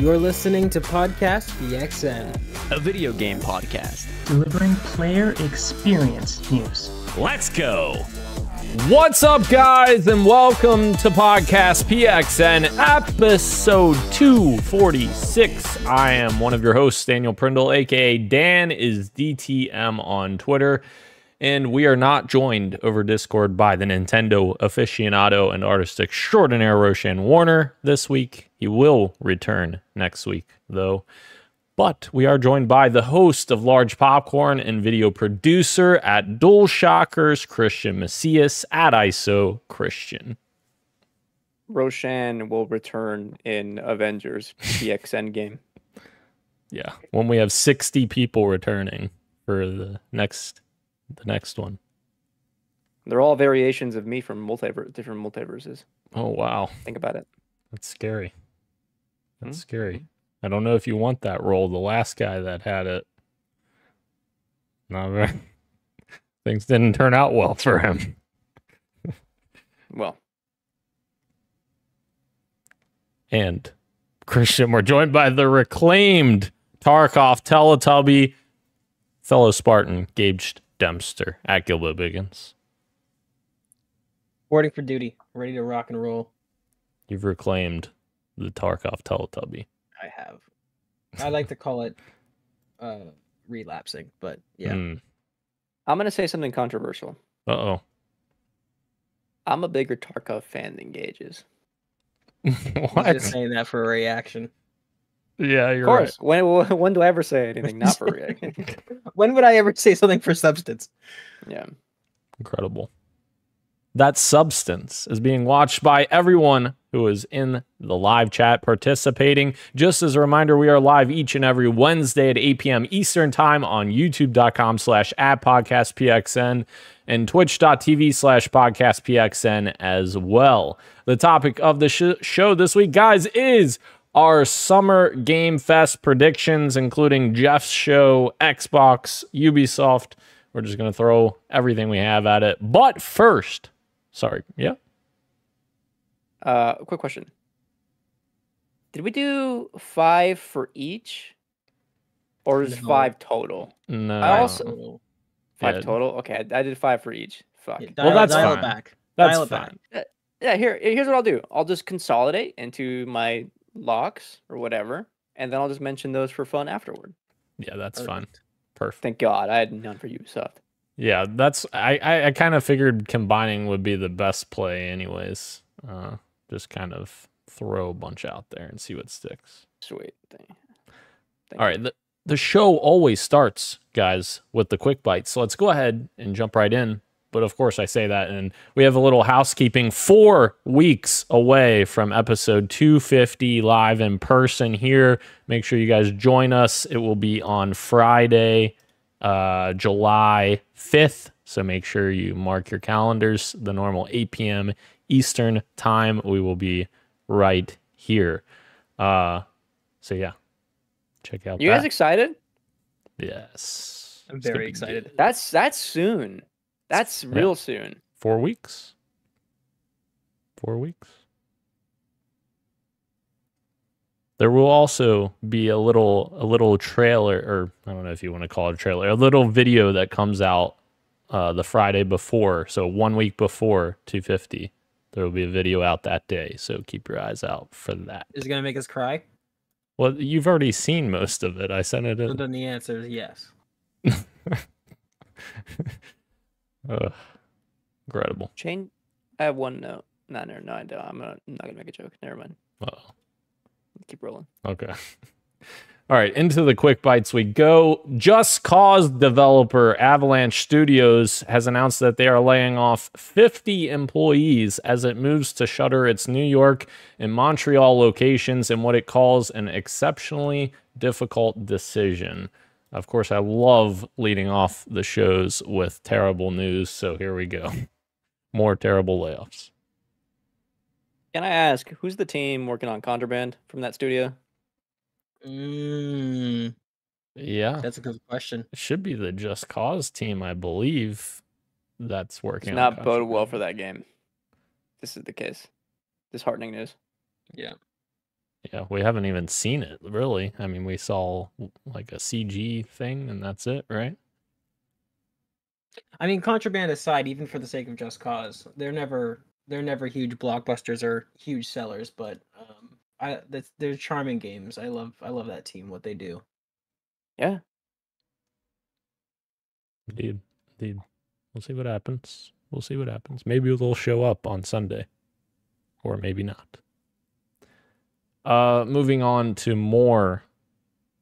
You're listening to Podcast PXN, a video game podcast delivering player experience news. Let's go! What's up, guys, and welcome to Podcast PXN, episode 246. I am one of your hosts, Daniel Prindle, aka Dan is DTM on Twitter, and we are not joined over Discord by the Nintendo aficionado and artist extraordinaire Roshan Warner this week. He will return next week, though. But we are joined by the host of Large Popcorn and video producer at DualShockers, Christian Macias, at ISO Christian. Roshan will return in Avengers PXN game. Yeah, when we have 60 people returning for the next one. They're all variations of me from different multiverses. Oh, wow. Think about it. That's scary. That's scary. I don't know if you want that role. The last guy that had it, not very. Things didn't turn out well for him. Well. And Christian, we're joined by the reclaimed Tarkov Teletubby, fellow Spartan, Gage Dempster, at Gilbo Biggins. reporting for duty, ready to rock and roll. You've reclaimed the Tarkov Teletubby. I have. I like to call it relapsing, but yeah. I'm going to say something controversial. Uh-oh. I'm a bigger Tarkov fan than Gage is. What? I'm just saying that for a reaction. Yeah, you're Of course. right. When do I ever say anything not for a reaction? When would I ever say something for substance? Yeah. Incredible. That substance is being watched by everyone who is in the live chat participating. Just as a reminder, we are live each and every Wednesday at 8 p.m. Eastern Time on youtube.com/@podcastpxn and twitch.tv/podcastpxn as well. The topic of the show this week, guys, is our Summer Game Fest predictions, including Geoff's show, Xbox, Ubisoft. We're just going to throw everything we have at it. But first... Sorry, yeah? Quick question. Did we do 5 for each? Or is it 5 total? No. I also... 5 Yeah. total? Okay, I did 5 for each. Fuck. Yeah, Well, that's dial fine. it back. That's Dial it fine. back. Yeah, here's what I'll do. I'll just consolidate into my locks or whatever, and then I'll just mention those for fun afterward. Yeah, that's fine. Perfect. Perfect. Thank God I had none for Ubisoft. Yeah, that's... I kind of figured combining would be the best play anyways. Just kind of throw a bunch out there and see what sticks. Sweet. Thank All right, the show always starts, guys, with the quick bites. So let's go ahead and jump right in. But of course, I say that, and we have a little housekeeping. 4 weeks away from episode 250 live in person here. Make sure you guys join us. It will be on Friday, July 5th. So make sure you mark your calendars. The normal 8 p.m. Eastern time. We will be right here. So yeah, check out. You guys excited? Yes, I'm It's gonna very be excited. good. That's soon. That's real soon. 4 weeks. 4 weeks. There will also be a little trailer, or I don't know if you want to call it a trailer, a little video that comes out the Friday before, so 1 week before 250. There will be a video out that day, so keep your eyes out for that. Is it going to make us cry? Well, you've already seen most of it. I sent it So in. then the answer is yes. Incredible. Change. I have one note. No, I don't. I'm not gonna make a joke. Never mind. Uh-oh. Keep rolling. Okay. All right, into the quick bites we go. Just Cause developer Avalanche Studios has announced that they are laying off 50 employees as it moves to shutter its New York and Montreal locations in what it calls an exceptionally difficult decision. Of course, I love leading off the shows with terrible news, so here we go. More terrible layoffs. Can I ask who's the team working on Contraband from that studio? Yeah. That's a good question. It should be the Just Cause team, I believe, that's working It's on not bode well Contraband. for that game. This is the case. Disheartening news. Yeah. Yeah, we haven't even seen it, really. I mean, we saw like a CG thing and that's it, right? I mean, Contraband aside, even for the sake of Just Cause, they're never huge blockbusters or huge sellers, but they're charming games. I love that team, what they do. Yeah. Indeed. Indeed. We'll see what happens. We'll see what happens. Maybe they'll show up on Sunday. Or maybe not. Moving on to more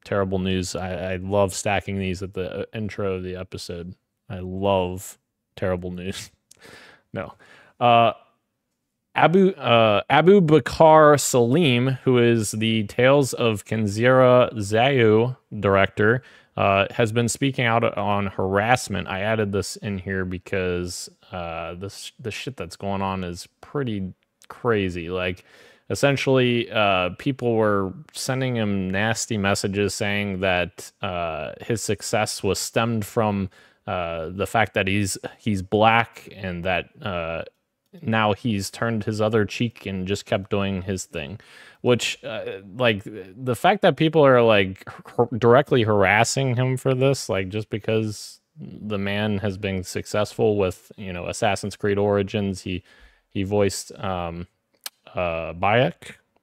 terrible news. I love stacking these at the intro of the episode. I love terrible news. No. Abu Bakr Salim, who is the Tales of Kenzira Zayu director, has been speaking out on harassment. I added this in here because the shit that's going on is pretty crazy. Like, essentially, people were sending him nasty messages saying that his success was stemmed from the fact that he's black and that now he's turned his other cheek and just kept doing his thing. Which, like, the fact that people are like directly harassing him for this, like, just because the man has been successful with, you know, Assassin's Creed Origins, he voiced Bayek,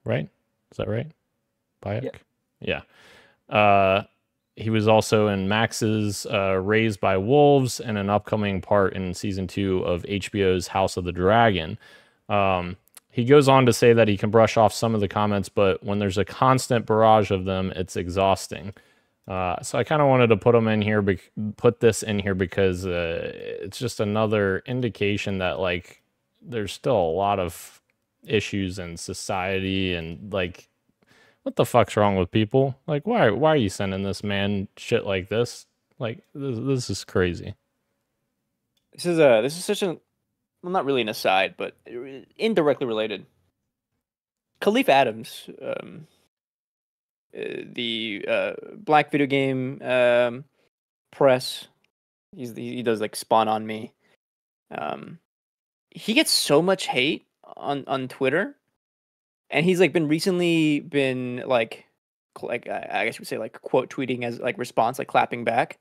right? Is that right? Bayek? Yeah. He was also in Max's Raised by Wolves and an upcoming part in season 2 of HBO's House of the Dragon. He goes on to say that he can brush off some of the comments, but when there's a constant barrage of them, it's exhausting. So I kind of wanted to put this in here because it's just another indication that, like, there's still a lot of issues in society, and, like, what the fuck's wrong with people? Like, why are you sending this man shit like this? Like, this is crazy. This is such a, well, not really an aside, but indirectly related. Khalif Adams, the black video game press, he does like Spawn on Me. He gets so much hate on Twitter, and he's like recently been like I guess you would say like quote tweeting as like response, like clapping back,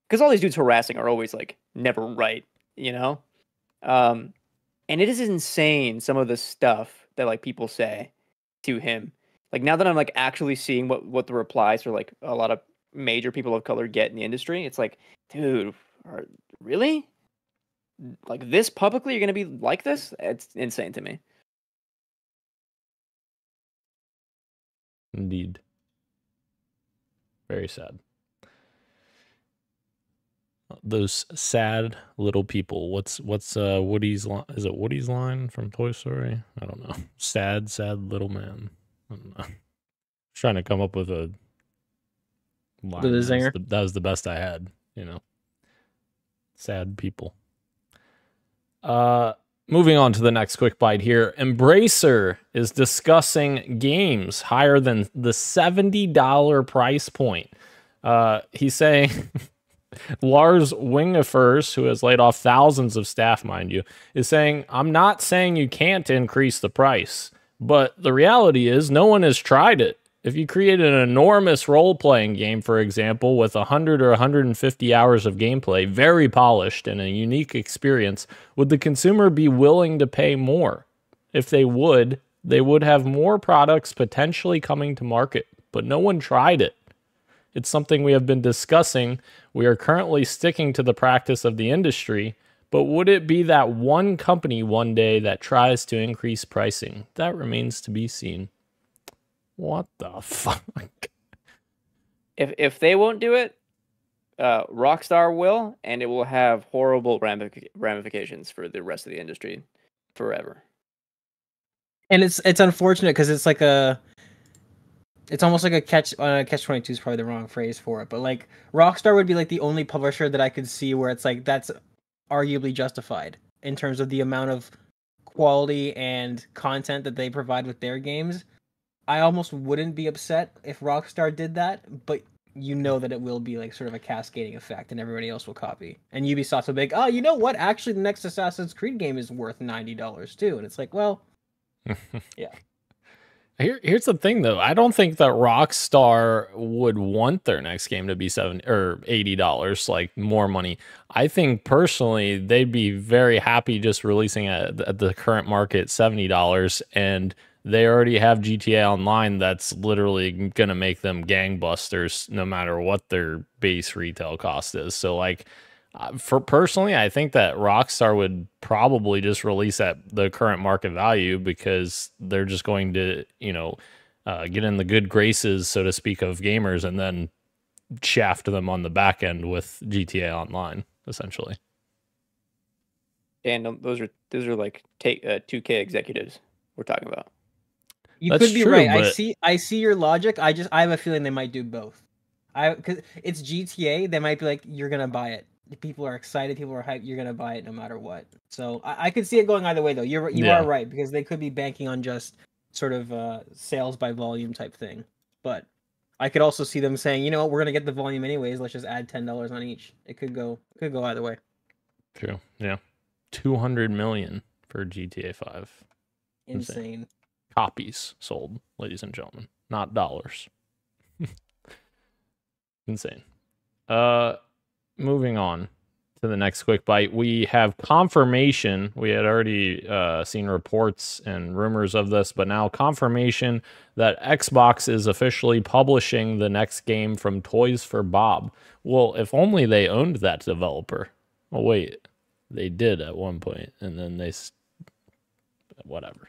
because all these dudes harassing are always like never right, you know. And it is insane some of the stuff that like people say to him. Like, now that I'm like actually seeing what the replies for like a lot of major people of color get in the industry, it's like, dude, really? Like, this publicly you're gonna be like this? It's insane to me. Indeed. Very sad. Those sad little people. What's Woody's line? Is it Woody's line from Toy Story? I don't know. Sad little man. I don't know. Trying to come up with a line. The zinger. That was the best I had, you know. Sad people. Moving on to the next quick bite here. Embracer is discussing games higher than the $70 price point. He's saying Lars Wingefers, who has laid off thousands of staff, mind you, is saying, I'm not saying you can't increase the price, but the reality is no one has tried it. If you create an enormous role-playing game, for example, with 100 or 150 hours of gameplay, very polished and a unique experience, would the consumer be willing to pay more? If they would have more products potentially coming to market, but no one tried it. It's something we have been discussing. We are currently sticking to the practice of the industry, but would it be that one company one day that tries to increase pricing? That remains to be seen. What the fuck? If they won't do it, Rockstar will, and it will have horrible ramifications for the rest of the industry forever. And it's unfortunate because it's like it's almost like a catch 22 is probably the wrong phrase for it, but like Rockstar would be like the only publisher that I could see where it's like that's arguably justified in terms of the amount of quality and content that they provide with their games. I almost wouldn't be upset if Rockstar did that, but you know that it will be like sort of a cascading effect and everybody else will copy. And Ubisoft will be like, oh, you know what? Actually, the next Assassin's Creed game is worth $90 too. And it's like, well, yeah. Here's the thing, though. I don't think that Rockstar would want their next game to be $70 or $80, like more money. I think personally they'd be very happy just releasing it at the current market $70, and they already have GTA Online that's literally gonna make them gangbusters no matter what their base retail cost is. So like, for personally, I think that Rockstar would probably just release at the current market value because they're just going to, get in the good graces, so to speak, of gamers and then shaft them on the back end with GTA Online, essentially. And those are like 2K executives we're talking about. You could be right. I see your logic. I have a feeling they might do both. Because it's GTA, they might be like, you're gonna buy it. People are excited, people are hyped, you're gonna buy it no matter what. So I could see it going either way, though. You are right, because they could be banking on just sort of sales by volume type thing. But I could also see them saying, you know what, we're gonna get the volume anyways, let's just add $10 on each. It could go either way. True. Yeah. 200 million for GTA 5. Insane. Copies sold, ladies and gentlemen, not dollars. Insane. Moving on to the next quick bite, we have confirmation. We had already seen reports and rumors of this, but now confirmation that Xbox is officially publishing the next game from Toys for Bob. Well, if only they owned that developer. Oh, wait. They did at one point, and then whatever.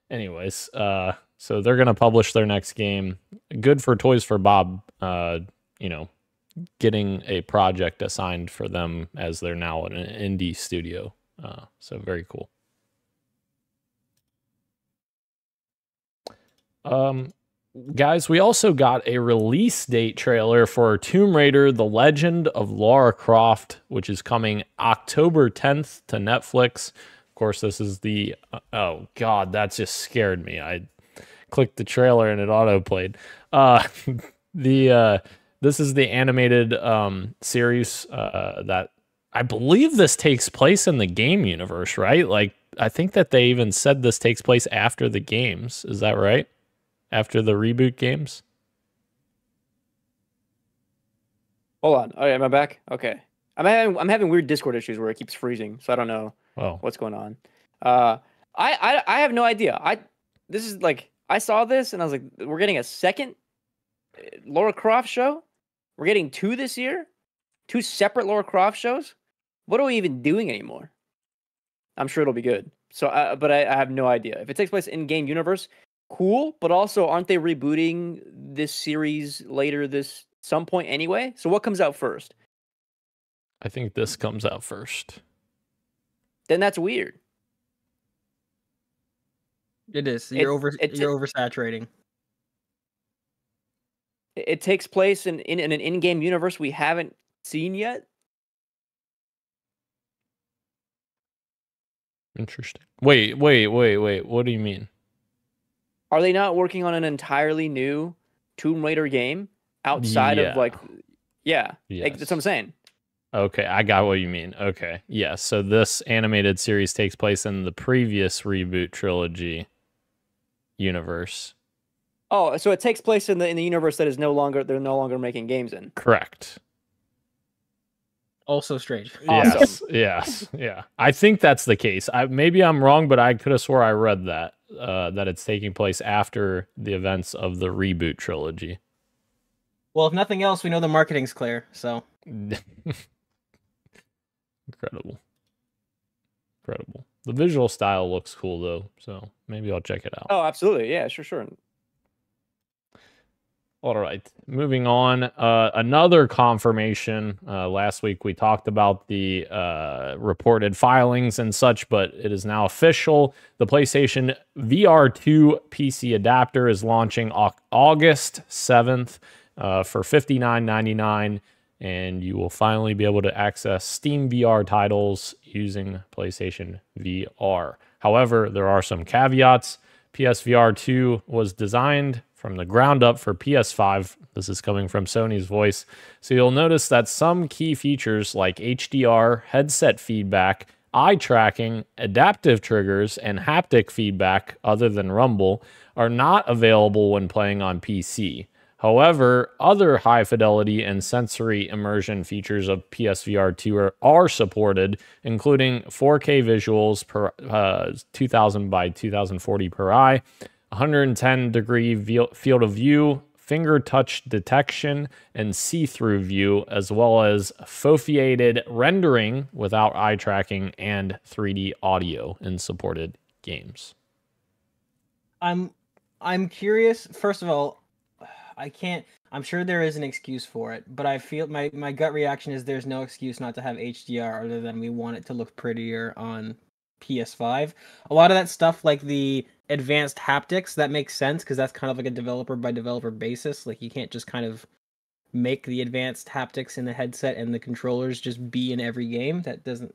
Anyways, so they're going to publish their next game. Good for Toys for Bob, getting a project assigned for them as they're now an indie studio. So very cool. Guys, we also got a release date trailer for Tomb Raider: The Legend of Lara Croft, which is coming October 10th to Netflix. Of course, this is the... oh, God, that just scared me. I clicked the trailer and it auto-played. This is the animated series that I believe this takes place in the game universe, right? Like, I think that they even said this takes place after the games. Is that right? After the reboot games? Hold on. Oh, yeah, am I back? Okay. I'm having weird Discord issues where it keeps freezing, so I don't know what's going on. I have no idea. I saw this and I was like, we're getting a second Lara Croft show? We're getting 2 this year? 2 separate Lara Croft shows? What are we even doing anymore? I'm sure it'll be good. So, but I have no idea. If it takes place in game universe, cool. But also, aren't they rebooting this series later some point anyway? So what comes out first? I think this comes out first. Then that's weird. It is. You're oversaturating. It takes place in an in-game universe we haven't seen yet. Interesting. Wait. What do you mean? Are they not working on an entirely new Tomb Raider game outside of Yes. That's what I'm saying. Okay, I got what you mean. Okay, yes. So this animated series takes place in the previous reboot trilogy universe. Oh, so it takes place in the universe that they're no longer making games in. Correct. Also strange. Awesome. Yes. Yeah. I think that's the case. Maybe I'm wrong, but I could have swore I read that it's taking place after the events of the reboot trilogy. Well, if nothing else, we know the marketing's clear, so. Incredible. The visual style looks cool, though, so maybe I'll check it out. Oh, absolutely. Yeah, sure. All right, moving on. Another confirmation. Last week we talked about the reported filings and such, but it is now official. The PlayStation VR 2 PC adapter is launching August 7th for $59.99, and you will finally be able to access Steam VR titles using PlayStation VR. However, there are some caveats. PSVR 2 was designed from the ground up for PS5. This is coming from Sony's voice. So you'll notice that some key features like HDR, headset feedback, eye tracking, adaptive triggers, and haptic feedback other than rumble are not available when playing on PC. However, other high fidelity and sensory immersion features of PSVR 2 are supported, including 4K visuals per 2000 by 2040 per eye, 110-degree field of view, finger touch detection, and see-through view, as well as foveated rendering without eye tracking and 3D audio in supported games. I'm curious. First of all, I'm sure there is an excuse for it, but I feel my gut reaction is there's no excuse not to have HDR other than we want it to look prettier on PS5. A lot of that stuff, like the advanced haptics, that makes sense because that's kind of like a developer by developer basis. Like you can't just kind of make the advanced haptics in the headset and the controllers just be in every game. That doesn't,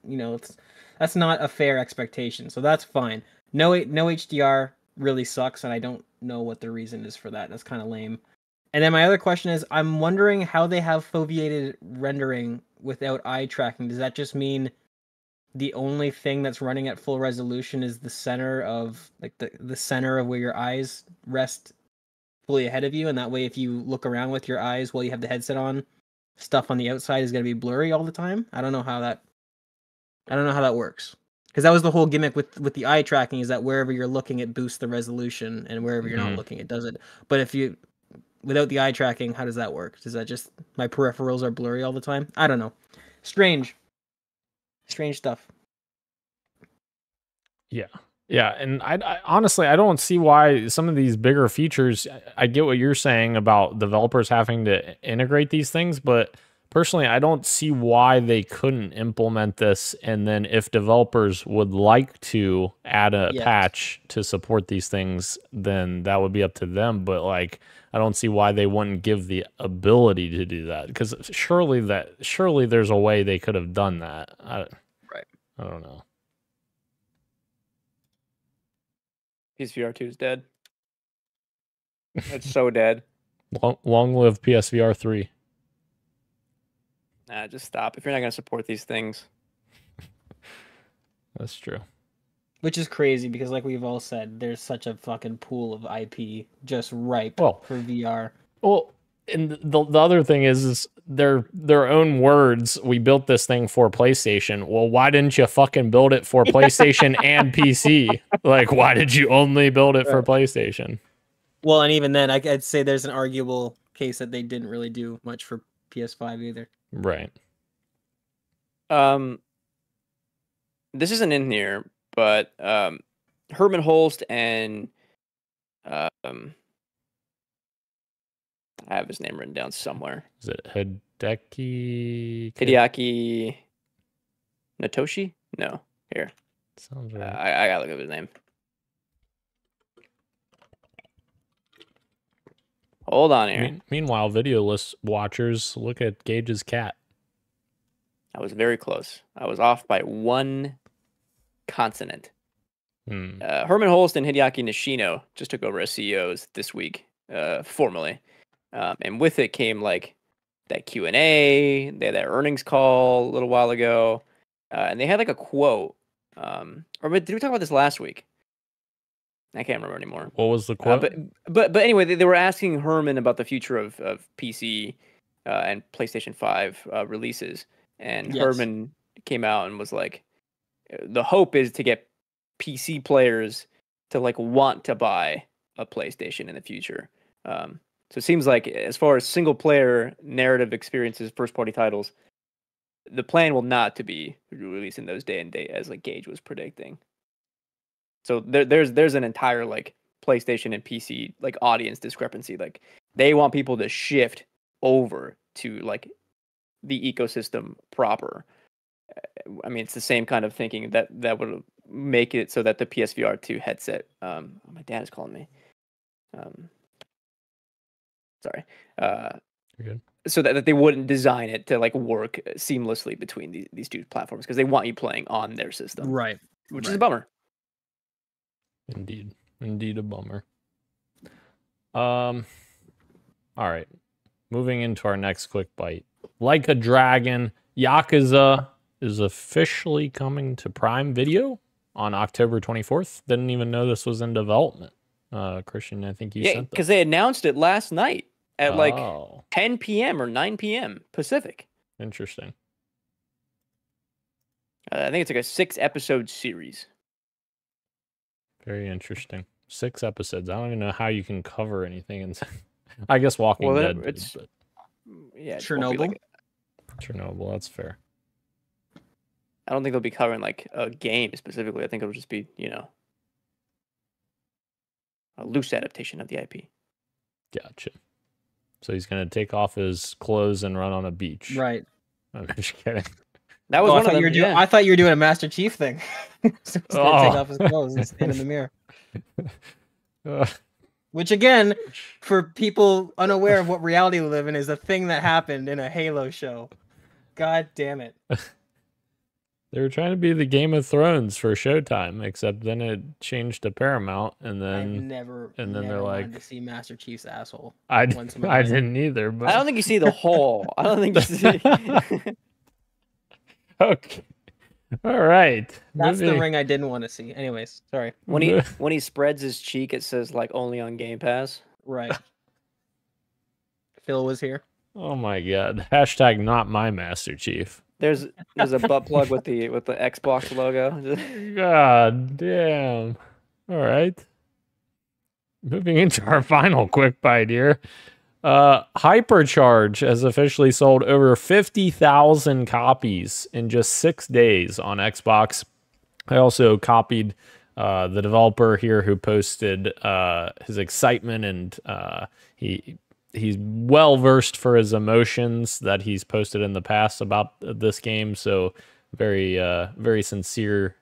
that's not a fair expectation. So that's fine. No HDR really sucks, and I don't know what the reason is for that. That's kind of lame. And then my other question is, I'm wondering how they have foveated rendering without eye tracking. Does that just mean the only thing that's running at full resolution is the center of, like, the center of where your eyes rest fully ahead of you, and that way if you look around with your eyes while you have the headset on, stuff on the outside is going to be blurry all the time? I don't know how that works. Because that was the whole gimmick with the eye tracking, is that wherever you're looking, it boosts the resolution, and wherever you're not looking, it doesn't. But if you, without the eye tracking, how does that work? Does that just, my peripherals are blurry all the time? I don't know. Strange stuff. Yeah, and I honestly, I don't see why some of these bigger features, I get what you're saying about developers having to integrate these things, but personally, I don't see why they couldn't implement this, and then if developers would like to add a patch to support these things, then that would be up to them. But like, I don't see why they wouldn't give the ability to do that, because surely there's a way they could have done that. Right. I don't know. PSVR 2 is dead. It's so dead. Long live PSVR 3. Nah, just stop. If you're not going to support these things. That's true. Which is crazy because, like we've all said, there's such a fucking pool of IP just ripe for VR. Well, and the other thing is their own words. We built this thing for PlayStation. Well, why didn't you fucking build it for PlayStation and PC? Like, why did you only build it for PlayStation? Well, and even then, I'd say there's an arguable case that they didn't really do much for PS5 either. Right. This isn't in here, but Herman Holst and I have his name written down somewhere. Is it Hideaki Natoshi? No, here. Sounds right. I gotta look up his name. Hold on here. Meanwhile, video list watchers, look at Gage's cat. I was very close. I was off by one consonant. Herman Holst and Hideaki Nishino just took over as CEOs this week, formally. And with it came like that Q&A. They had that earnings call a little while ago. And they had like a quote. Or did we talk about this last week? I can't remember anymore. What was the quote? But anyway, they were asking Herman about the future of PC and PlayStation 5 releases. And Herman came out and was like, the hope is to get PC players to like want to buy a PlayStation in the future. So it seems like as far as single player narrative experiences, first party titles, the plan will not to be released in those day and date as like Gage was predicting. So there's an entire like PlayStation and PC like audience discrepancy. Like they want people to shift over to like the ecosystem proper. I mean, it's the same kind of thinking that would make it so that the PSVR 2 headset. My dad is calling me. Sorry. You're good. So that they wouldn't design it to like work seamlessly between these two platforms because they want you playing on their system. Right. Which is a bummer. Indeed a bummer. All right. Moving into our next quick bite. Like a Dragon, Yakuza is officially coming to Prime Video on October 24th. Didn't even know this was in development. Christian, I think you sent that. because they announced it last night at like Oh, 10 p.m. or 9 p.m. Pacific. interesting. I think it's like a 6-episode series. Very interesting. 6 episodes. I don't even know how you can cover anything in. I guess Walking Well, Dead. it's- But Yeah, it won't be Chernobyl. like- Chernobyl. That's fair. I don't think they'll be covering like a game specifically. I think it'll just be, a loose adaptation of the IP. Gotcha. So he's gonna take off his clothes and run on a beach. Right. I'm just kidding. That was Oh, one of them. Yeah. I thought you were doing a Master Chief thing. So he's gonna take Oh. off his clothes and stand in the mirror. Uh, Which again, for people unaware of what reality we live in, is a thing that happened in a Halo show. God damn it. They were trying to be the Game of Thrones for Showtime, except then it changed to Paramount, and I've then never and then never they're wanted like- to see Master Chief's asshole. I once in my I life. didn't either. But I don't think you see the whole. I don't think you see. okay, all right. That's the Moving- ring I didn't want to see. Anyways, sorry. when he spreads his cheek, it says like only on Game Pass. Right. Phil was here. Oh my god! Hashtag not my Master Chief. There's a butt plug with the Xbox logo. God damn. All right. Moving into our final quick bite here. Hypercharge has officially sold over 50,000 copies in just 6 days on Xbox. I also copied the developer here who posted his excitement, and he's well versed for his emotions that he's posted in the past about this game. So very sincere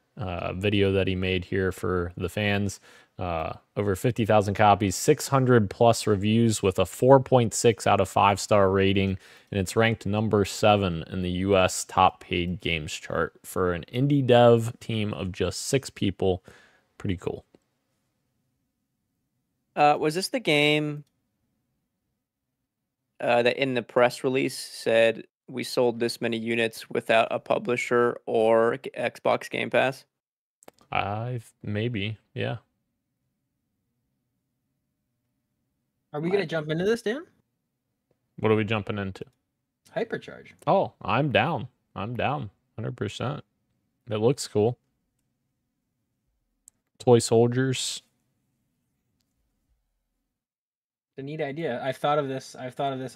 video that he made here for the fans. Over 50,000 copies, 600 plus reviews with a 4.6 out of 5-star rating, and it's ranked number 7 in the US top paid games chart for an indie dev team of just 6 people. Pretty cool. Was this the game that in the press release said we sold this many units without a publisher or Xbox Game Pass? Maybe, yeah. Are we gonna jump into this, Dan? What are we jumping into? Hypercharge. Oh, I'm down. 100%. It looks cool. Toy soldiers. It's a neat idea. I've thought of this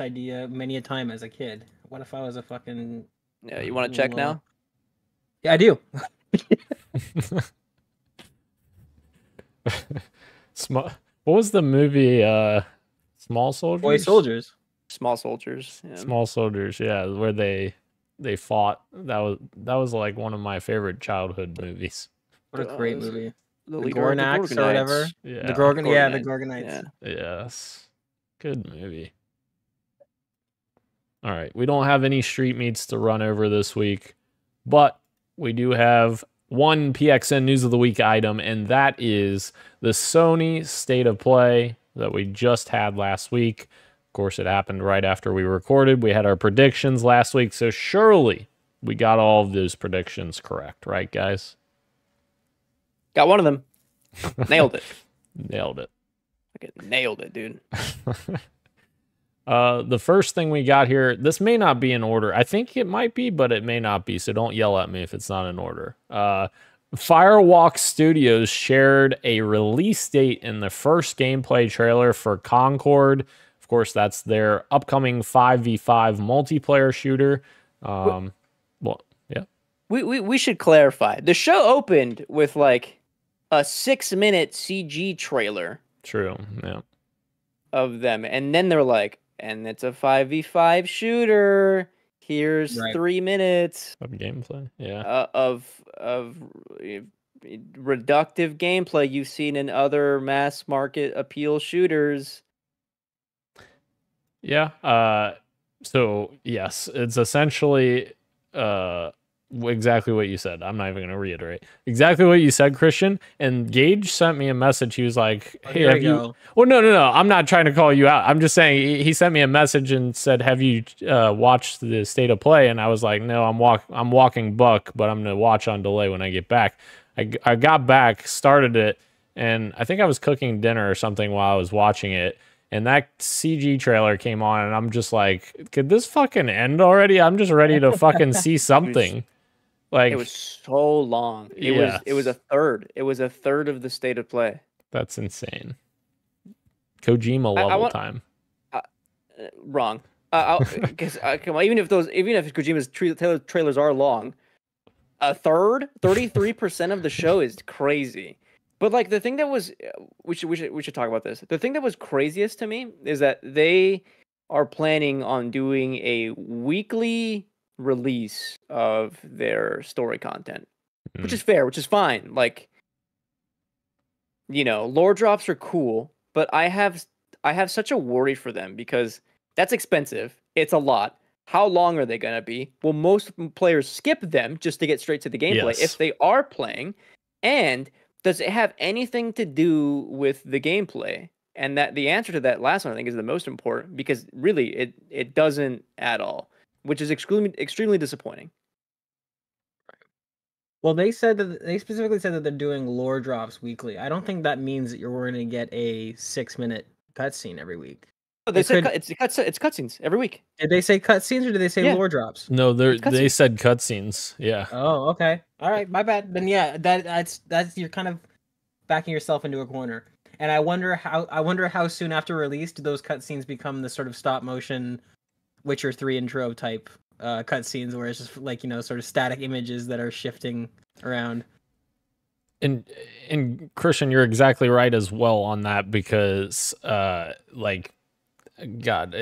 idea many a time as a kid. What if I was a fucking Yeah, you want to check now? Yeah, I do. What was the movie? Small Soldiers. Boy soldiers. Small Soldiers. Yeah. Small Soldiers. Yeah, where they fought. That was like one of my favorite childhood movies. What a great movie. The The leader of the Gornax or whatever. Gorgonites. Yeah. The Gorgon, yeah, the Gorgonites, Gorgonites. Yeah. Yes. Good movie. All right. We don't have any street meets to run over this week, but we do have one PXN News of the Week item, and that is the Sony State of Play that we just had last week. Of course, it happened right after we recorded. We had our predictions last week, so surely we got all of those predictions correct, right, guys? Got one of them. Nailed it. Nailed it. Nailed it, dude. The first thing we got here, this may not be in order. I think it might be, but it may not be, so don't yell at me if it's not in order. Firewalk Studios shared a release date in the first gameplay trailer for Concord. Of course, that's their upcoming 5v5 multiplayer shooter. Well, yeah. We should clarify. The show opened with like a 6-minute CG trailer True, yeah. of them, and then they're like, and it's a 5v5 shooter. Here's Right. 3 minutes Of gameplay, yeah. of reductive gameplay you've seen in other mass market appeal shooters. Yeah. So yes, it's essentially exactly what you said. I'm not even going to reiterate exactly what you said, Christian. And Gage sent me a message. He was like, "Hey, have you?" Well, no. I'm not trying to call you out. I'm just saying he sent me a message and said, "Have you watched the State of Play?" And I was like, "No, I'm walking Buck, but I'm gonna watch on delay when I get back." I got back, started it, and I think I was cooking dinner or something while I was watching it. And that CG trailer came on, and I'm just like, could this fucking end already? I'm just ready to fucking see something. Like, it was so long. It was a third. It was a third of the State of Play. That's insane. Kojima level time. Wrong. Because come on, even if Kojima's trailers are long, a third, 33% of the show is crazy. But like the thing that was, we should talk about this. The thing that was craziest to me is that they are planning on doing a weekly release of their story content, which is fair, which is fine. Like, lore drops are cool, but I have such a worry for them because that's expensive. It's a lot. How long are they gonna be? Will most players skip them just to get straight to the gameplay if they are playing? And does it have anything to do with the gameplay? And that the answer to that last one, I think, is the most important because really it doesn't at all, which is extremely disappointing. Well, they specifically said that they're doing lore drops weekly. I don't think that means that you're going to get a 6-minute cutscene every week. Oh, they said it's cutscenes every week. Did they say cutscenes or did they say lore drops? No, they said cutscenes. Yeah. Oh, okay. All right, my bad. Then yeah, that's you're kind of backing yourself into a corner. And I wonder how soon after release do those cutscenes become the sort of stop motion Witcher 3 intro type cutscenes where it's just like, sort of static images that are shifting around. And Christian, you're exactly right as well on that because God,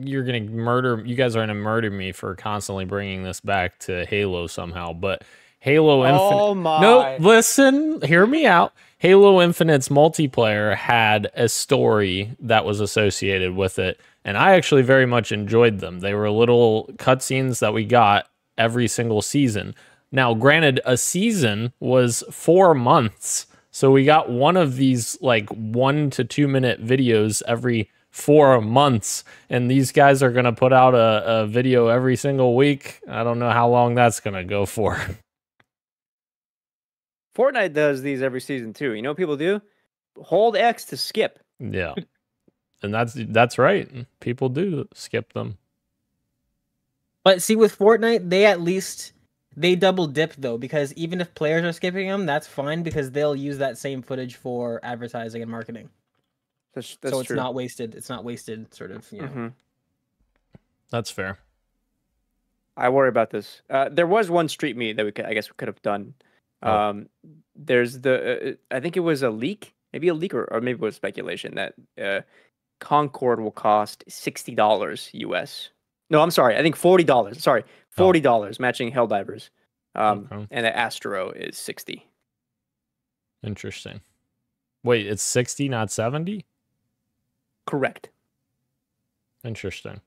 you're gonna murder. You guys are gonna murder me for constantly bringing this back to Halo somehow. But Halo Infinite. Oh my! No, listen, hear me out. Halo Infinite's multiplayer had a story that was associated with it, and I actually very much enjoyed them. They were little cutscenes that we got every single season. Now, granted, a season was 4 months, so we got one of these like 1 to 2 minute videos every 4 months, and these guys are going to put out a video every single week. I don't know how long that's going to go for. Fortnite does these every season too. You know what people do? Hold X to skip. Yeah. And that's right. People do skip them. But see, with Fortnite, they double dip though, because even if players are skipping them, that's fine because they'll use that same footage for advertising and marketing. That's so it's true. not wasted. It's not wasted, sort of. Mm-hmm. That's fair. I worry about this. There was one street meet that we could have done. There's I think it was a leak, maybe or maybe it was speculation that Concord will cost $60 US. No, I'm sorry. I think $40. Sorry, $40 matching Helldivers. And the Astro is 60. Interesting. Wait, it's 60, not 70? Correct. Interesting.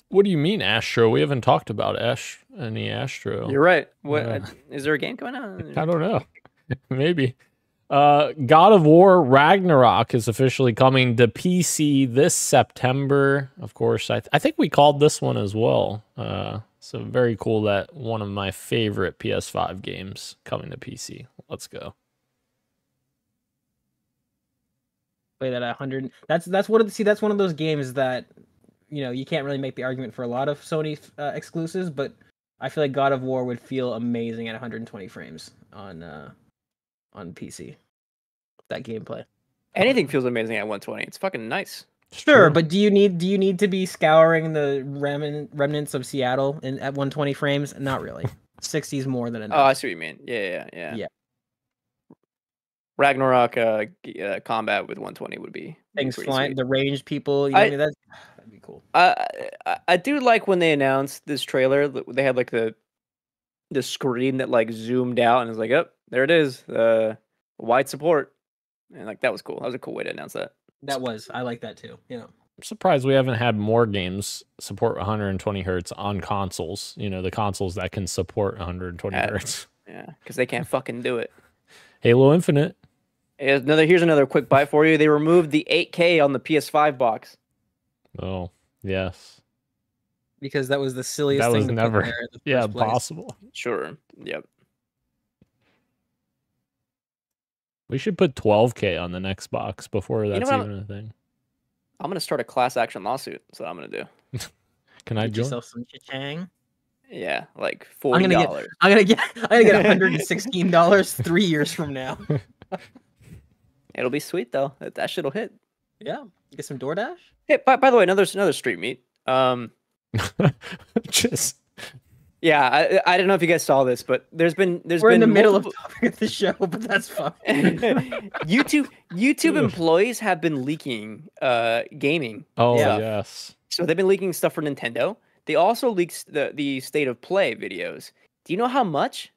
What do you mean, Astro? We haven't talked about any Astro. You're right. What is there a game coming out? I don't know. Maybe. God of War Ragnarok is officially coming to PC this September. Of course, I think we called this one as well. So very cool that one of my favorite PS5 games coming to PC. Let's go. Play that at 100. That's one of those games that you can't really make the argument for a lot of Sony exclusives, but I feel like God of War would feel amazing at 120 frames on PC. That gameplay. Anything feels amazing at 120. It's fucking nice. Sure, but do you need to be scouring the remnants of Seattle at 120 frames? Not really. 60 is more than enough. Oh, I see what you mean. Yeah. Ragnarok combat with 120 would be things flying, sweet. the ranged people. That'd be cool. I do like when they announced this trailer. They had like the screen that like zoomed out and it's like, oh, there it is, wide support, and like that was cool. That was a cool way to announce that. I like that too. Yeah. surprised we haven't had more games support 120 hertz on consoles. You know, the consoles that can support 120 hertz. Yeah, because they can't fucking do it. Halo Infinite. Here's another quick bite for you. They removed the 8K on the PS5 box. Oh, yes. Because that was the silliest That thing was to never put there in the first place. possible. Sure. Yep. We should put 12K on the next box before that's even a thing. I'm gonna start a class action lawsuit. That's what I'm gonna do. Can I Get join? yourself some cha-chang. Yeah, like $40. I'm gonna get $116 3 years from now. It'll be sweet though. That shit'll hit. Yeah, get some DoorDash. Hey, by the way, another street meet. Just Yeah, I don't know if you guys saw this, but we're in the middle of the show, but that's fine. YouTube employees have been leaking gaming. Oh stuff. yes. So they've been leaking stuff for Nintendo. They also leaked the state of play videos. Do you know how much?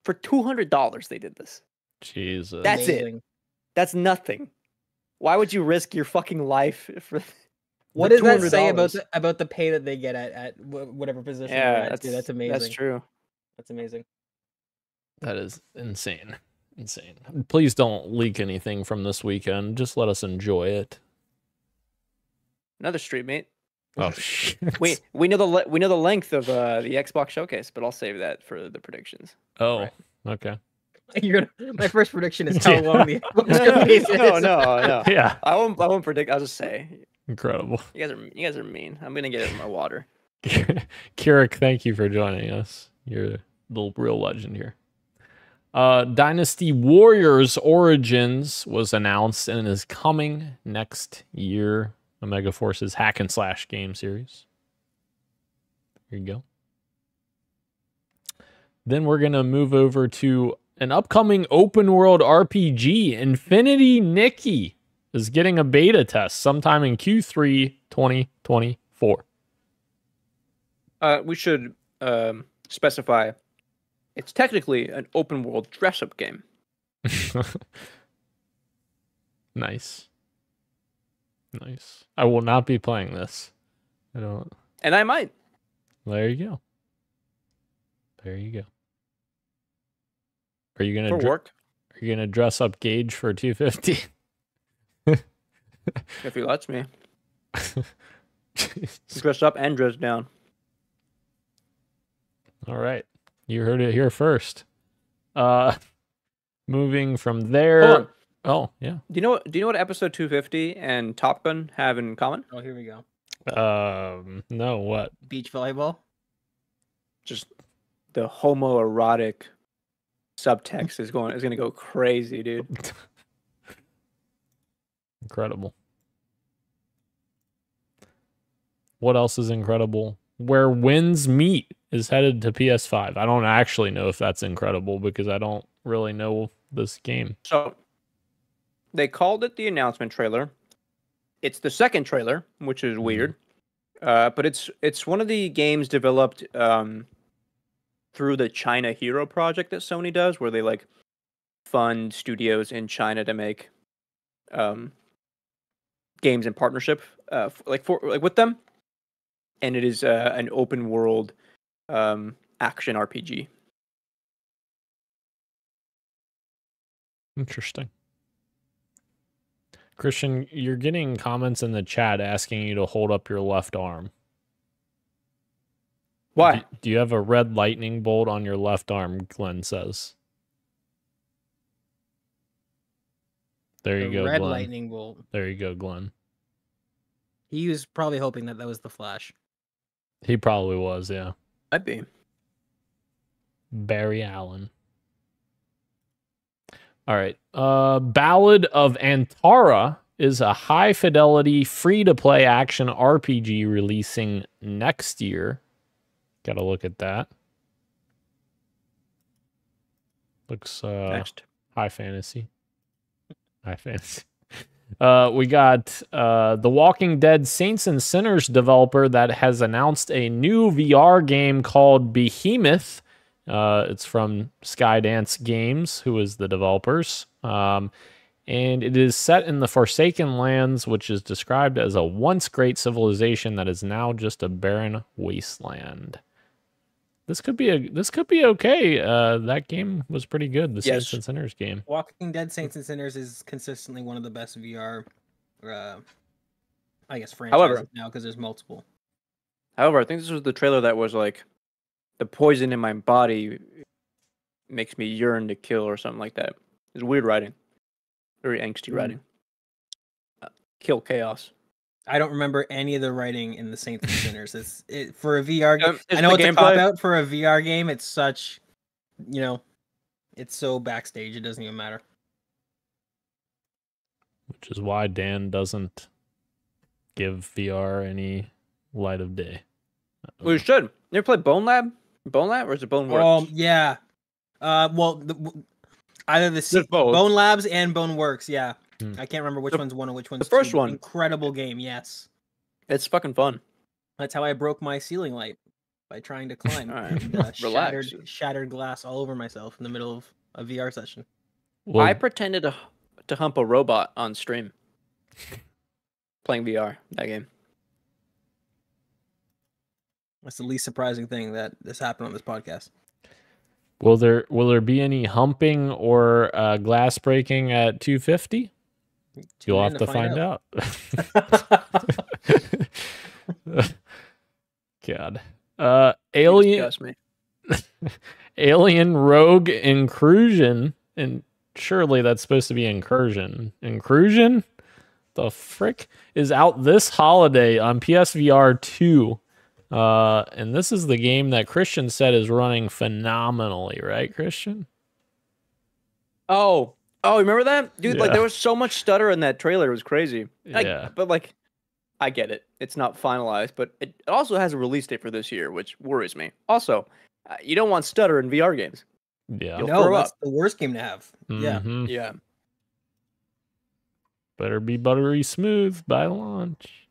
For $200 they did this. Jesus. That's Amazing. it. That's nothing. Why would you risk your fucking life for? What does that say $200? about the pay that they get at whatever position? Yeah, they're at, dude? That's amazing. That's true. That's amazing. That is insane. Insane. Please don't leak anything from this weekend. Just let us enjoy it. Another street mate. Oh shit. We know the length of the Xbox showcase, but I'll save that for the predictions. Oh, Right. Okay. My first prediction is how long the Xbox showcase is. No. Yeah. I won't predict. I'll just say. Incredible. You guys are mean. I'm gonna get it in my water. Kirik, thank you for joining us. You're the real legend here. Dynasty Warriors Origins was announced and is coming next year. Omega Force's hack and slash game series. Here you go. Then we're going to move over to an upcoming open world RPG. Infinity Nikki is getting a beta test sometime in Q3 2024. We should specify it's technically an open world dress up game. Nice. I will not be playing this. I don't. And I might. There you go. There you go. Are you gonna work? Are you gonna dress up Gage for 250? If he lets me. Dress up and dress down. All right. You heard it here first. Moving from there. Hold on. Oh, yeah. Do you know what episode 250 and Top Gun have in common? Oh, here we go. No, what? Beach volleyball. Just the homoerotic subtext is gonna go crazy, dude. Incredible. What else is incredible? Where Winds Meet is headed to PS5. I don't actually know if that's incredible because I don't really know this game. So they called it the announcement trailer. It's the second trailer, which is weird. But it's one of the games developed through the China Hero project that Sony does, where they like fund studios in China to make games in partnership with them. And it is an open world action RPG. Interesting. Christian, you're getting comments in the chat asking you to hold up your left arm. Why? Do you have a red lightning bolt on your left arm, Glenn says. There you go, Red Glenn. lightning bolt. There you go, Glenn. He was probably hoping that was the Flash. He probably was, yeah. Might be. Barry Allen. All right. Ballad of Antara is a high-fidelity, free-to-play action RPG releasing next year. Got to look at that. Looks Next. high fantasy. High fantasy. We got The Walking Dead Saints and Sinners developer that has announced a new VR game called Behemoth. It's from Skydance Games, who is the developers. and it is set in the Forsaken Lands, which is described as a once great civilization that is now just a barren wasteland. This could be okay. That game was pretty good. The Saints and Sinners game. Walking Dead Saints and Sinners is consistently one of the best VR, I guess, franchises now because there's multiple. However, I think this was the trailer that was like, the poison in my body makes me yearn to kill or something like that. It's weird writing. Very angsty writing. Kill chaos. I don't remember any of the writing in the Saints and Sinners. For a VR game. I know it's a cop out for a VR game. It's such, it's so backstage. It doesn't even matter. Which is why Dan doesn't give VR any light of day. Well, you should. You ever play Bone Lab? Bone Lab, or is it Bone Works? Yeah. Well, either Bone Labs and Bone Works. Yeah. I can't remember which one's one and which one's the first two. one. Incredible game. Yes. It's fucking fun. That's how I broke my ceiling light, by trying to climb. Relax. Shattered glass all over myself in the middle of a VR session. Well, I pretended to hump a robot on stream. Playing VR, that game. That's the least surprising thing that this happened on this podcast. Will there be any humping or glass breaking at 250? You'll have to find out. God. Alien Rogue Incursion, and surely that's supposed to be incursion. Incursion? The frick? Is out this holiday on PSVR 2. And this is the game that Christian said is running phenomenally, right, Christian? Oh, remember that? Dude, like there was so much stutter in that trailer. It was crazy. But like, I get it. It's not finalized, but it also has a release date for this year, which worries me. Also, you don't want stutter in VR games. Yeah. No, that's the worst game to have. Mm-hmm. Yeah. Better be buttery smooth by launch.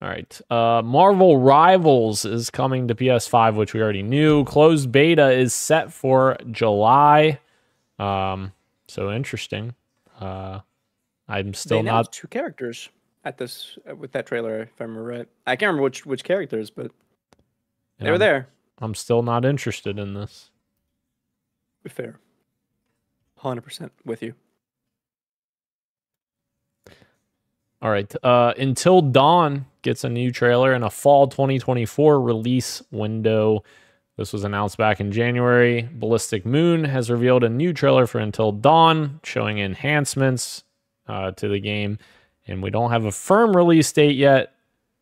All right. Marvel Rivals is coming to PS5, which we already knew. Closed beta is set for July. So interesting. I'm still not 2 characters at this with that trailer, if I remember right. I can't remember which characters, but they were there. I'm still not interested in this. Fair. 100% with you. All right. Until Dawn gets a new trailer and a fall 2024 release window. This was announced back in January. Ballistic Moon has revealed a new trailer for Until Dawn, showing enhancements to the game. And we don't have a firm release date yet.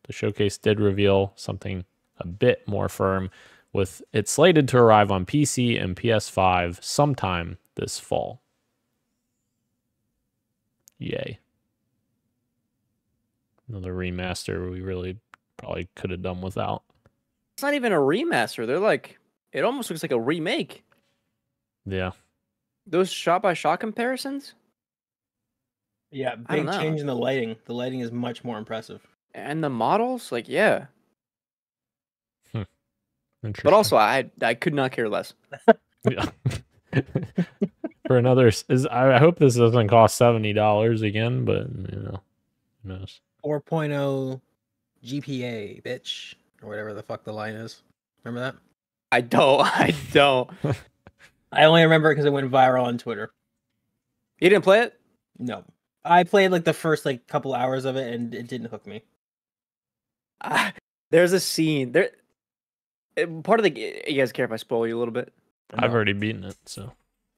The showcase did reveal something a bit more firm, with it slated to arrive on PC and PS5 sometime this fall. Yay. Another remaster we really probably could have done without. It's not even a remaster. They're like, it almost looks like a remake. Yeah. Those shot-by-shot comparisons? Yeah, big change in the lighting. The lighting is much more impressive. And the models? Like, yeah. But also, I could not care less. Yeah. For another, I hope this doesn't cost $70 again, but who knows. 4.0 GPA, bitch, or whatever the fuck the line is. Remember that? I don't. I only remember it because it went viral on Twitter. You didn't play it? No, I played like the first couple hours of it, and it didn't hook me. There's a scene there. Part of the, you guys care if I spoil you a little bit? I've already beaten it, so.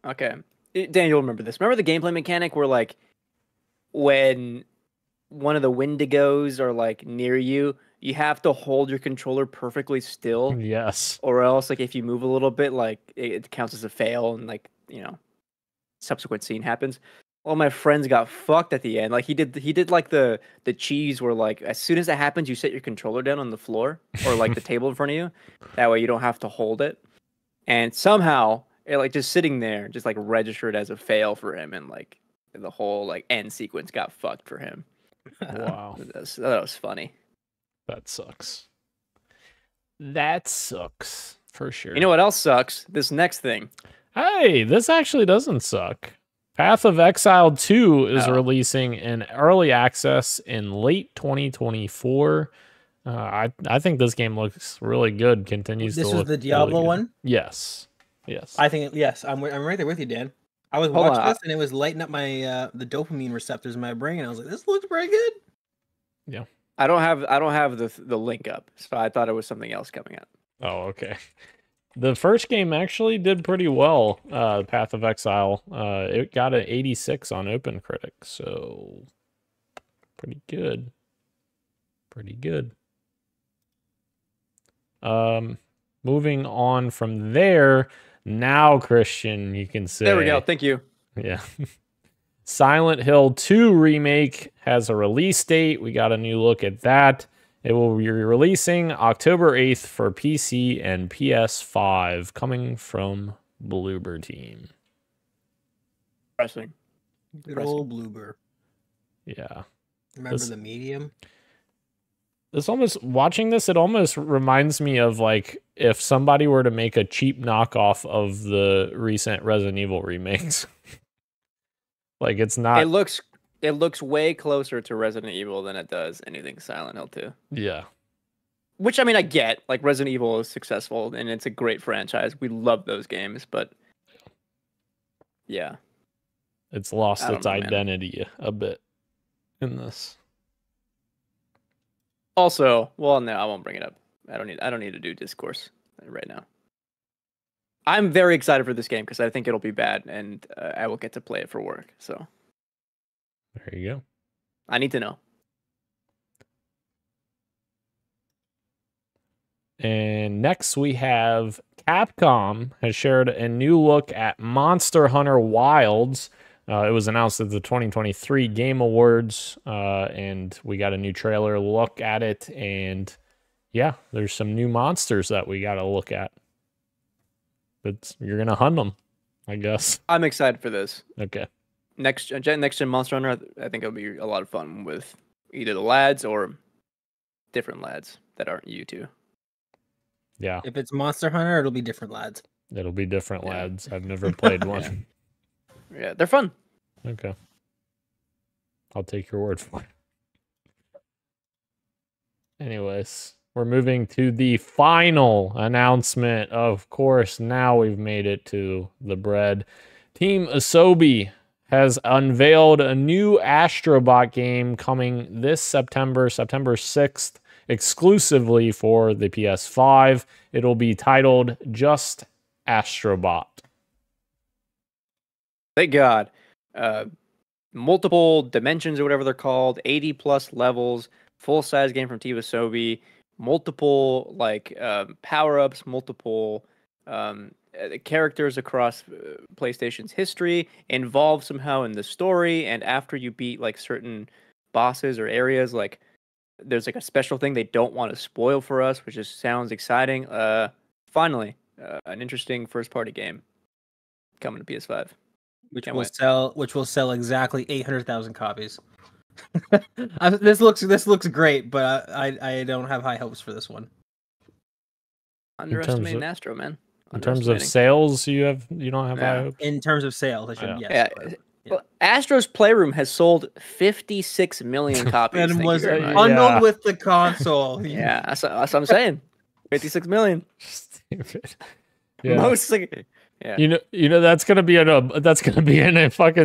Okay. Dan, you'll remember this. Remember the gameplay mechanic where, like, when one of the Wendigos are, like, near you, you have to hold your controller perfectly still? Yes. Or else, like, if you move a little bit, like, it counts as a fail and, like, subsequent scene happens. All my friends got fucked at the end. Like, he did like the cheese where, like, as soon as that happens, you set your controller down on the floor or like the table in front of you. That way you don't have to hold it. And somehow it, like, just sitting there just, like, registered as a fail for him, and, like, the whole, like, end sequence got fucked for him. Wow. That was funny. That sucks. That sucks for sure. You know what else sucks? This next thing. Hey, this actually doesn't suck. Path of Exile 2 is releasing in early access in late 2024. I think this game looks really good. Continues to look. This is the Diablo really one. Yes. I think yes. I'm right there with you, Dan. I was watching this and it was lighting up my the dopamine receptors in my brain, and I was like, "This looks pretty good." Yeah. I don't have the link up, so I thought it was something else coming out. Oh, okay. The first game actually did pretty well. Path of Exile. It got an 86 on OpenCritic, so pretty good. Pretty good. Moving on from there, now Christian, you can say. There we go. Thank you. Yeah. Silent Hill 2 remake has a release date. We got a new look at that. It will be releasing October 8th for PC and PS5, coming from Bloober Team. Pressing. Good old Bloober. Yeah. Remember the Medium? This almost, watching this, it almost reminds me of like if somebody were to make a cheap knockoff of the recent Resident Evil remakes. Like it's not. It looks way closer to Resident Evil than it does anything Silent Hill 2. Yeah. Which, I mean, I get. Like, Resident Evil is successful, and it's a great franchise. We love those games, but... yeah. It's lost its identity a bit in this. Also, well, no, I won't bring it up. I don't need to do discourse right now. I'm very excited for this game, because I think it'll be bad, and I will get to play it for work, so... There you go. I need to know. And next we have Capcom has shared a new look at Monster Hunter Wilds. It was announced at the 2023 Game Awards, and we got a new trailer look at it. And yeah, there's some new monsters that we got to look at. But you're going to hunt them, I guess. I'm excited for this. Okay. Next gen Monster Hunter, I think it'll be a lot of fun with either the lads or different lads that aren't you two. Yeah. If it's Monster Hunter, it'll be different lads. It'll be different lads. I've never played one. Yeah, they're fun. Okay. I'll take your word for it. Anyways, we're moving to the final announcement. Of course, now we've made it to the bread. Team Asobi has unveiled a new Astrobot game coming this September 6th, exclusively for the PS5. It'll be titled Just Astrobot. Thank God. Multiple dimensions or whatever they're called, 80 plus levels, full size game from Team Asobi, multiple like power-ups, multiple characters across PlayStation's history, involved somehow in the story, and after you beat like certain bosses or areas, like there's like a special thing they don't want to spoil for us, which just sounds exciting. Finally, an interesting first-party game coming to PS5, which will sell exactly 800,000 copies. This looks great, but I don't have high hopes for this one. Underestimating Astro, man. In terms of sales, you don't have high hopes? In terms of sales, I should, yes. Yeah. Well, Astro's Playroom has sold 56 million copies. And was bundled with the console. Yeah, that's what I'm saying. 56 million. Stupid. Yeah. Mostly. Yeah. You know that's gonna be in a fucking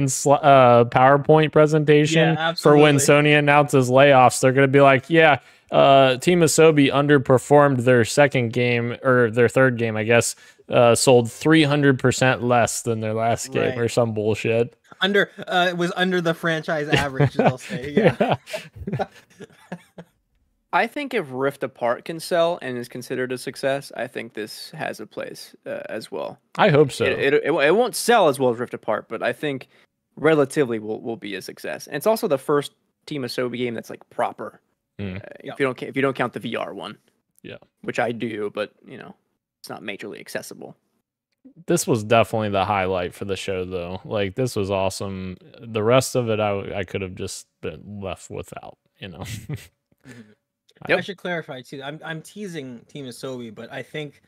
PowerPoint presentation for when Sony announces layoffs. They're gonna be like, Team Asobi underperformed their second game or their third game, I guess, sold 300% less than their last game or some bullshit. It was under the franchise average, they'll say. Yeah. I think if Rift Apart can sell and is considered a success, I think this has a place as well. I hope so. It won't sell as well as Rift Apart, but I think relatively will be a success. And it's also the first Team Asobi game that's like proper. If you don't count the VR one, which I do, but it's not majorly accessible. This was definitely the highlight for the show, though. Like, this was awesome. The rest of it, I could have just been left without. I should clarify too. I'm teasing Team Asobi, but I think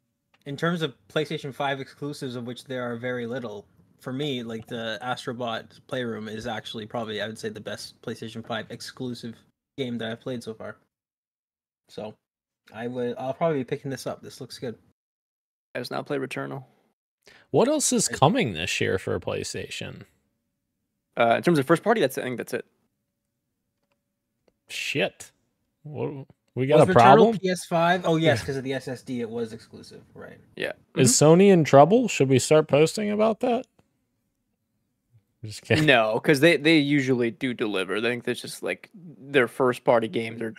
in terms of PlayStation 5 exclusives, of which there are very little, for me, like the Astrobot Playroom is actually probably, I would say, the best PlayStation 5 exclusive game that I've played so far. So I'll probably be picking this up. This looks good. I just now play Returnal. What else is coming this year for PlayStation? In terms of first party, I think that's it. Shit. What, we got a Returnal problem? PS5? Oh, yes, because of the SSD, it was exclusive, right? Yeah. Is Sony in trouble? Should we start posting about that? Just kidding. No, because they usually do deliver. I think that's just like their first party games are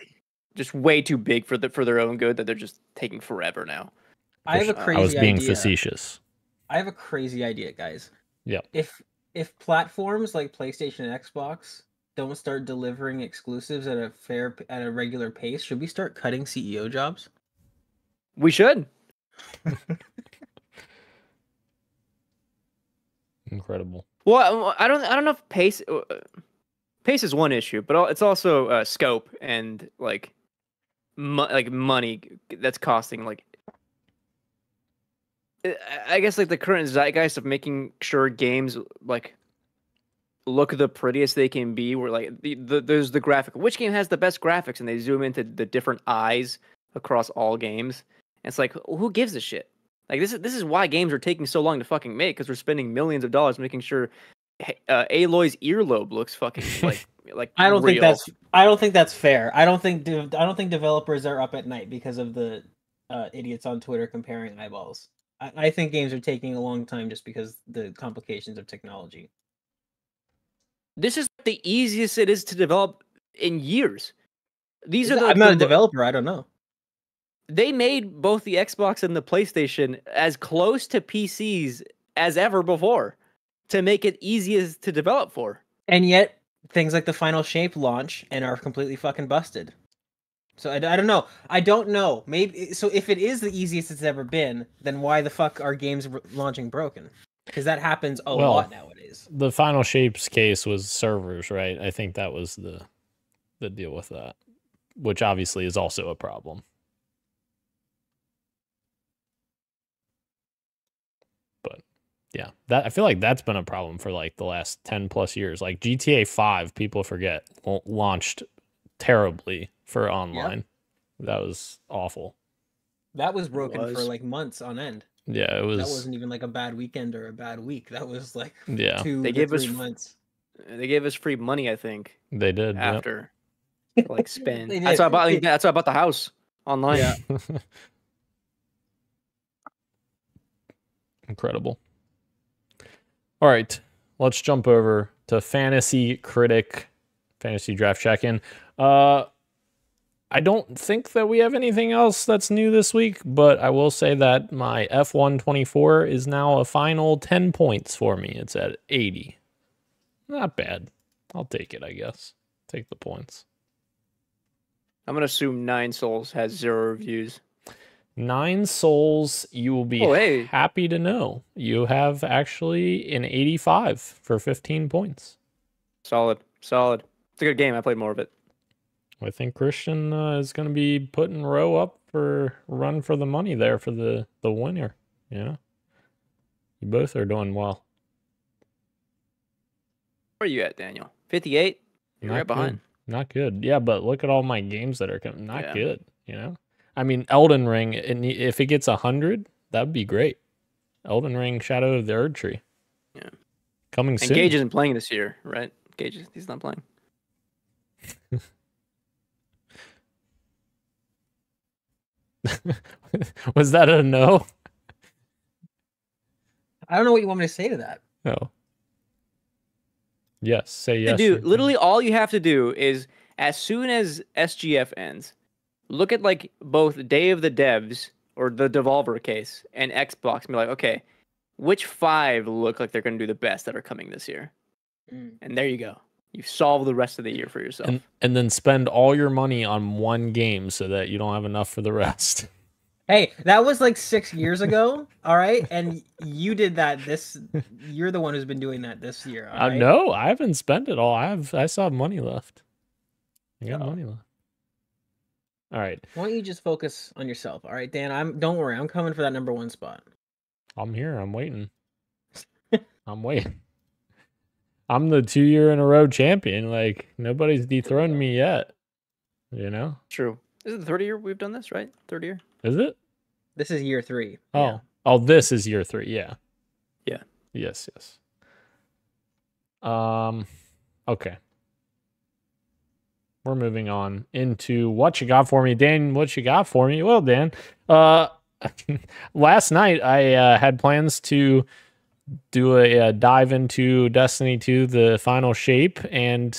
just way too big for their own good that they're just taking forever now. I have a crazy idea. I was being facetious. I have a crazy idea, guys. Yeah. If platforms like PlayStation and Xbox don't start delivering exclusives at a regular pace, should we start cutting CEO jobs? We should. Incredible. Well, I don't know if pace is one issue, but it's also scope and like money that's costing. Like, I guess like the current zeitgeist of making sure games like look the prettiest they can be. Where like there's the graphic, which game has the best graphics, and they zoom into the different eyes across all games. And it's like, who gives a shit? Like this is why games are taking so long to fucking make, because we're spending millions of dollars making sure Aloy's earlobe looks fucking like I don't real. think that's fair. I don't think developers are up at night because of the idiots on Twitter comparing eyeballs. I think games are taking a long time just because the complications of technology. This is the easiest it is to develop in years. I'm not a developer. I don't know. They made both the Xbox and the PlayStation as close to PCs as ever before to make it easiest to develop for. And yet, things like the Final Shape launch and are completely fucking busted. So I don't know. I don't know. Maybe so. If it is the easiest it's ever been, then why the fuck are games launching broken? Because that happens a lot nowadays. The Final Shapes case was servers, right? I think that was the deal with that, which obviously is also a problem. But yeah, I feel like that's been a problem for like the last 10 plus years. Like GTA 5, people forget, launched terribly for online. Yep. That was awful. That was broken for like months on end. Yeah, it was. That wasn't even like a bad weekend or a bad week. That was like 2 they gave to 3 us months. They gave us free money, I think. They did after like spend. That's why I bought the house online. Yeah. Incredible. All right, let's jump over to Fantasy Critic Fantasy Draft Check-In. I don't think that we have anything else that's new this week, but I will say that my F124 is now a final 10 points for me. It's at 80. Not bad. I'll take it, I guess. Take the points. I'm going to assume 9 Souls has 0 reviews. 9 Souls, you will be happy to know. You have actually an 85 for 15 points. Solid. It's a good game. I played more of it. I think Christian is going to be putting Rowe up for run for the money there for the winner. Yeah. You both are doing well. Where are you at, Daniel? 58? You're right behind. Not good. Yeah, but look at all my games that are coming. Not good, you know? I mean, Elden Ring, if it gets 100, that would be great. Elden Ring, Shadow of the Erd Tree. Yeah. Coming soon. And Gage isn't playing this year, right? He's not playing. Was that a no? I don't know what you want me to say to that. No. Yes, say yes. Dude, literally all you have to do is, as soon as SGF ends, look at like both Day of the Devs or the Devolver case and Xbox and be like, okay, which 5 look like they're going to do the best that are coming this year? And there you go. You've solved the rest of the year for yourself. And then spend all your money on one game so that you don't have enough for the rest. Hey, that was like 6 years ago, all right? And you did that you're the one who's been doing that this year, all right? No, I haven't spent it all. I still have money left. I got money left. All right. Why don't you just focus on yourself, all right, Dan? Don't worry, I'm coming for that number 1 spot. I'm here. I'm waiting. I'm waiting. I'm the 2-year in a row champion. Like, nobody's dethroned me yet. You know? True. This is the third year we've done this, right? Third year? Is it? This is year 3. Oh. Yeah. Oh, this is year 3. Yeah. Yeah. Yes. Okay. We're moving on into what you got for me, Dan. What you got for me? Well, Dan, last night I had plans to do a dive into Destiny 2, the final shape, and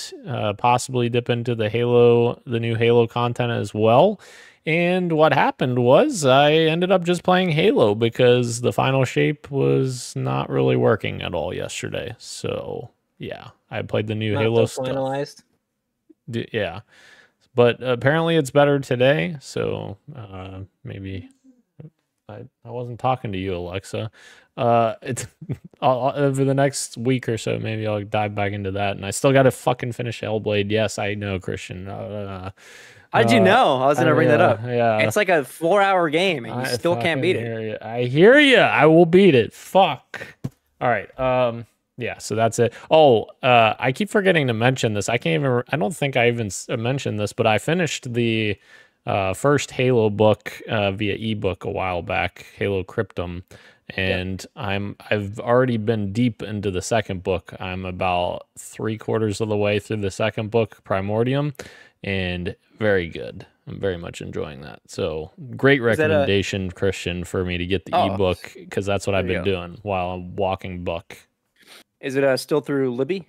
possibly dip into the new Halo content as well. And what happened was I ended up just playing Halo because the final shape was not really working at all yesterday. So yeah, I played the new Halo stuff. Finalized. Yeah, but apparently it's better today. So maybe I wasn't talking to you, Alexa. It's over the next week or so. Maybe I'll dive back into that. And I still got to fucking finish Hellblade. Yes, I know, Christian. How'd you know? I was gonna bring that up. Yeah, it's like a 4-hour game, and you still can't beat it. I hear you. I will beat it. Fuck. All right. Yeah. So that's it. Oh, I keep forgetting to mention this. I don't think I even mentioned this, but I finished the first Halo book via ebook a while back, Halo Cryptum, and I've already been deep into the second book. I'm about 3/4 of the way through the second book, Primordium, and very good. I'm very much enjoying that. So great recommendation, Christian, for me to get the ebook, because that's what I've been doing while I'm walking book. Is it still through Libby?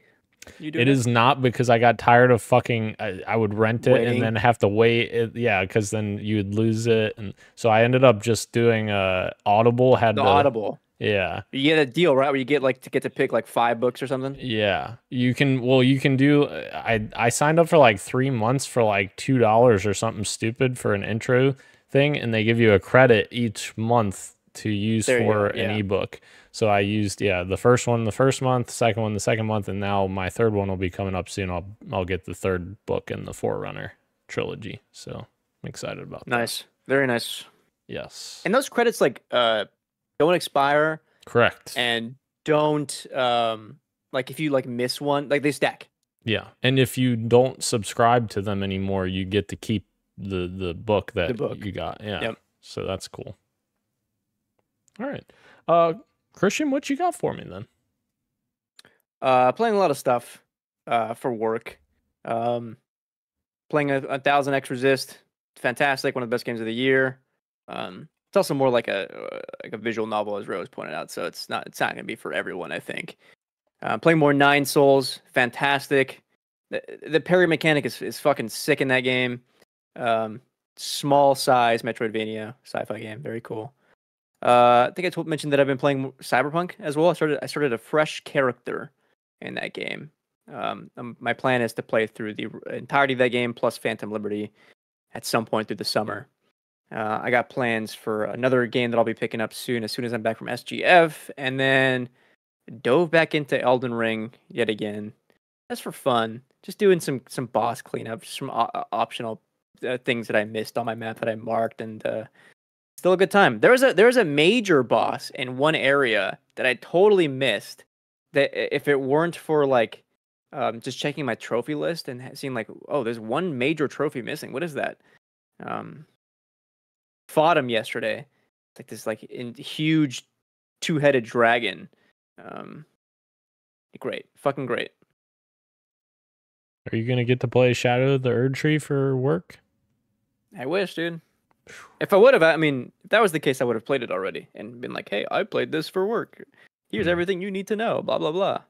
It is not, because I got tired of fucking. I would rent it and then have to wait. Because then you would lose it, and so I ended up just doing Audible. Audible. Yeah, you get a deal, right? Where you get to pick like 5 books or something. Yeah, you can. Well, you can do. I signed up for like 3 months for like $2 or something stupid for an intro thing, and they give you a credit each month to use for an ebook. So I used the first one the first month, second one the second month, and now my third one will be coming up soon. I'll get the third book in the Forerunner trilogy. So I'm excited about that. Nice, very nice. Yes. And those credits don't expire. Correct. And don't if you miss one, they stack. Yeah. And if you don't subscribe to them anymore, you get to keep the book that you got. Yeah. Yep. So that's cool. All right. Christian, what you got for me then? Playing a lot of stuff for work. Playing 1000X Resist. Fantastic, one of the best games of the year. It's also more like a visual novel, as Rose pointed out, so it's not going to be for everyone, I think. Playing more 9 Souls, fantastic. The parry mechanic is fucking sick in that game. Small size Metroidvania sci-fi game, very cool. I think I mentioned that I've been playing Cyberpunk as well. I started a fresh character in that game. My plan is to play through the entirety of that game plus Phantom Liberty at some point through the summer. I got plans for another game that I'll be picking up as soon as I'm back from SGF, and then dove back into Elden Ring yet again. That's for fun. Just doing some boss cleanup, some optional things that I missed on my map that I marked, and still a good time. There was a major boss in one area that I totally missed. That if it weren't for just checking my trophy list and seeing there's one major trophy missing. What is that? Fought him yesterday. This huge 2-headed dragon. Great, fucking great. Are you gonna get to play Shadow of the Erd Tree for work? I wish, dude. If I would have, if that was the case, I would have played it already and been like, "Hey, I played this for work. Here's everything you need to know." Blah blah blah.